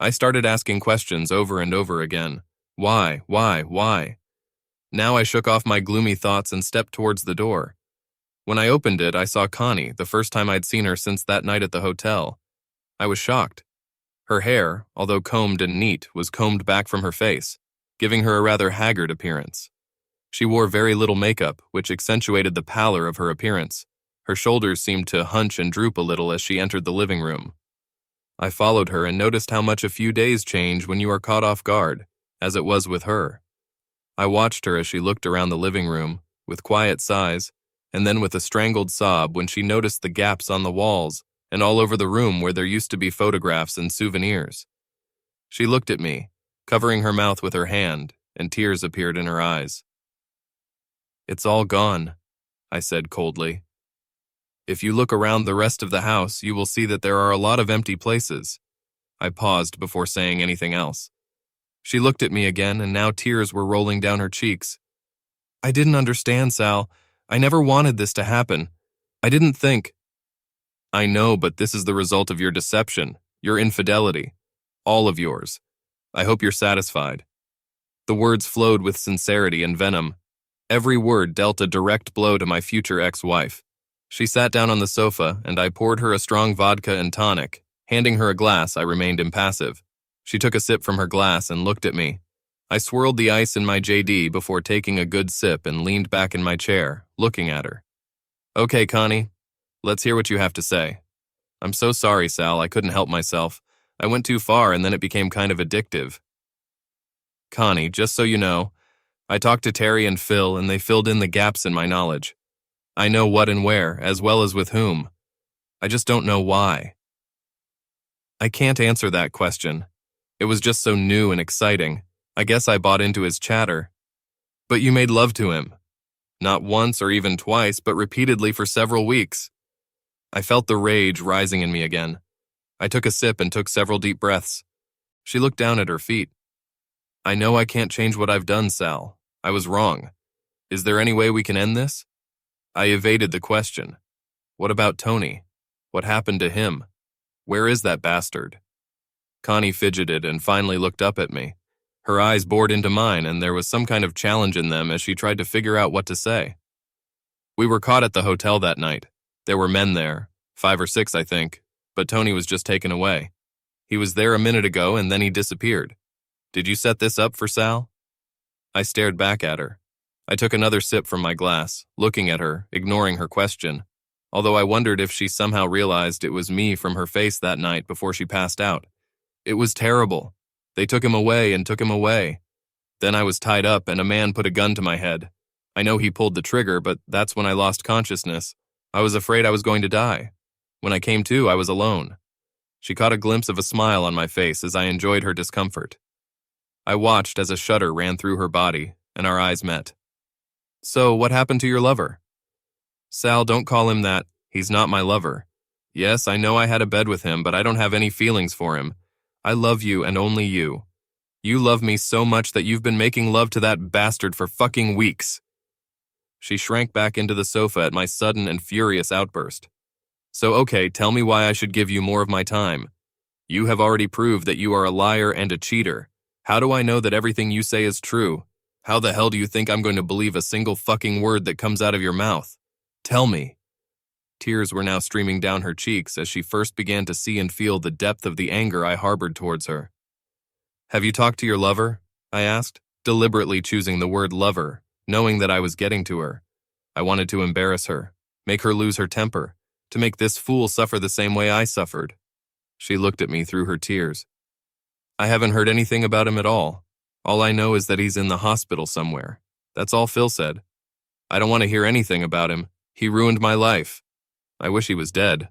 I started asking questions over and over again. Why? Why? Now I shook off my gloomy thoughts and stepped towards the door. When I opened it, I saw Connie, the first time I'd seen her since that night at the hotel. I was shocked. Her hair, although combed and neat, was combed back from her face, giving her a rather haggard appearance. She wore very little makeup, which accentuated the pallor of her appearance. Her shoulders seemed to hunch and droop a little as she entered the living room. I followed her and noticed how much a few days change when you are caught off guard, as it was with her. I watched her as she looked around the living room, with quiet sighs, and then with a strangled sob when she noticed the gaps on the walls and all over the room where there used to be photographs and souvenirs. She looked at me, covering her mouth with her hand, and tears appeared in her eyes. "It's all gone," I said coldly. "If you look around the rest of the house, you will see that there are a lot of empty places." I paused before saying anything else. She looked at me again, and now tears were rolling down her cheeks. "I didn't understand, Sal. I never wanted this to happen. I didn't think." "I know, but this is the result of your deception, your infidelity. All of yours. I hope you're satisfied." The words flowed with sincerity and venom. Every word dealt a direct blow to my future ex-wife. She sat down on the sofa, and I poured her a strong vodka and tonic. Handing her a glass, I remained impassive. She took a sip from her glass and looked at me. I swirled the ice in my JD before taking a good sip and leaned back in my chair, looking at her. "Okay, Connie, let's hear what you have to say." "I'm so sorry, Sal, I couldn't help myself. I went too far and then it became kind of addictive." "Connie, just so you know, I talked to Terry and Phil and they filled in the gaps in my knowledge. I know what and where, as well as with whom. I just don't know why." "I can't answer that question. It was just so new and exciting. I guess I bought into his chatter." "But you made love to him. Not once or even twice, but repeatedly for several weeks." I felt the rage rising in me again. I took a sip and took several deep breaths. She looked down at her feet. "I know I can't change what I've done, Sal. I was wrong. Is there any way we can end this?" I evaded the question. "What about Tony? What happened to him? Where is that bastard?" Connie fidgeted and finally looked up at me. Her eyes bored into mine, and there was some kind of challenge in them as she tried to figure out what to say. "We were caught at the hotel that night. There were men there, 5 or 6, I think, but Tony was just taken away. He was there a minute ago and then he disappeared. Did you set this up for Sal?" I stared back at her. I took another sip from my glass, looking at her, ignoring her question, although I wondered if she somehow realized it was me from her face that night before she passed out. It was terrible. They took him away and took him away. Then I was tied up and a man put a gun to my head. I know he pulled the trigger, but that's when I lost consciousness. I was afraid I was going to die. When I came to, I was alone. She caught a glimpse of a smile on my face as I enjoyed her discomfort. I watched as a shudder ran through her body, and our eyes met. "So, what happened to your lover?" "Sal, don't call him that. He's not my lover. Yes, I know I had a bed with him, but I don't have any feelings for him. I love you and only you. You love me so much that you've been making love to that bastard for fucking weeks." She shrank back into the sofa at my sudden and furious outburst. "So okay, tell me why I should give you more of my time. You have already proved that you are a liar and a cheater. How do I know that everything you say is true? How the hell do you think I'm going to believe a single fucking word that comes out of your mouth? Tell me. Tears were now streaming down her cheeks as she first began to see and feel the depth of the anger I harbored towards her. Have you talked to your lover? I asked, deliberately choosing the word lover, knowing that I was getting to her. I wanted to embarrass her, make her lose her temper, to make this fool suffer the same way I suffered. She looked at me through her tears. I haven't heard anything about him at all. All I know is that he's in the hospital somewhere. That's all Phil said. I don't want to hear anything about him. He ruined my life. I wish he was dead.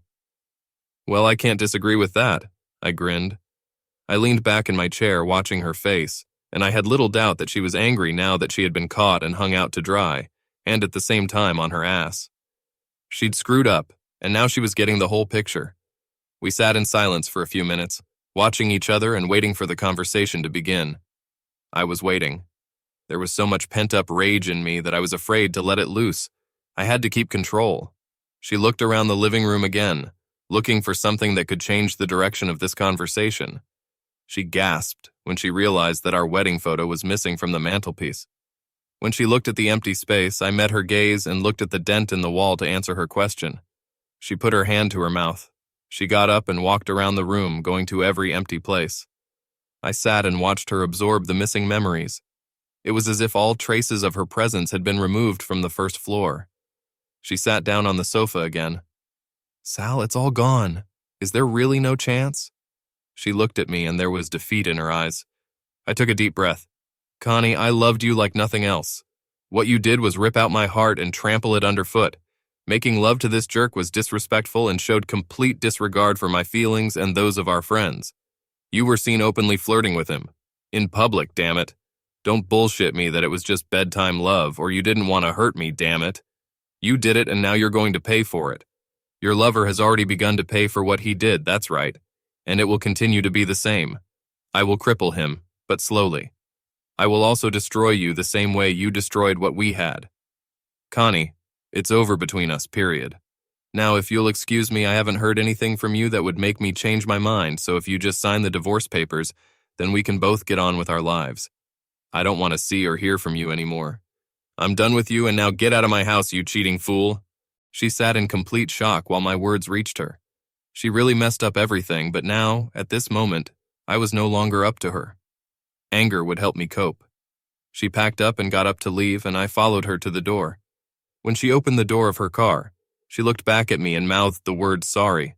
Well, I can't disagree with that, I grinned. I leaned back in my chair watching her face, and I had little doubt that she was angry now that she had been caught and hung out to dry, and at the same time on her ass. She'd screwed up, and now she was getting the whole picture. We sat in silence for a few minutes, watching each other and waiting for the conversation to begin. I was waiting. There was so much pent-up rage in me that I was afraid to let it loose. I had to keep control. She looked around the living room again, looking for something that could change the direction of this conversation. She gasped when she realized that our wedding photo was missing from the mantelpiece. When she looked at the empty space, I met her gaze and looked at the dent in the wall to answer her question. She put her hand to her mouth. She got up and walked around the room, going to every empty place. I sat and watched her absorb the missing memories. It was as if all traces of her presence had been removed from the first floor. She sat down on the sofa again. Sal, it's all gone. Is there really no chance? She looked at me and there was defeat in her eyes. I took a deep breath. Connie, I loved you like nothing else. What you did was rip out my heart and trample it underfoot. Making love to this jerk was disrespectful and showed complete disregard for my feelings and those of our friends. You were seen openly flirting with him. In public, damn it. Don't bullshit me that it was just bedtime love or you didn't want to hurt me, damn it. You did it and now you're going to pay for it. Your lover has already begun to pay for what he did, that's right. And it will continue to be the same. I will cripple him, but slowly. I will also destroy you the same way you destroyed what we had. Connie, it's over between us, period. Now, if you'll excuse me, I haven't heard anything from you that would make me change my mind, so if you just sign the divorce papers, then we can both get on with our lives. I don't want to see or hear from you anymore. I'm done with you and now get out of my house, you cheating fool. She sat in complete shock while my words reached her. She really messed up everything, but now, at this moment, I was no longer up to her. Anger would help me cope. She packed up and got up to leave, and I followed her to the door. When she opened the door of her car, she looked back at me and mouthed the word sorry.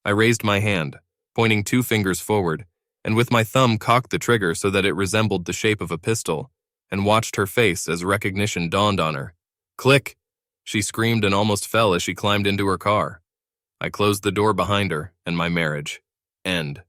I raised my hand, pointing 2 fingers forward, and with my thumb cocked the trigger so that it resembled the shape of a pistol, and watched her face as recognition dawned on her. Click! She screamed and almost fell as she climbed into her car. I closed the door behind her, and my marriage. End.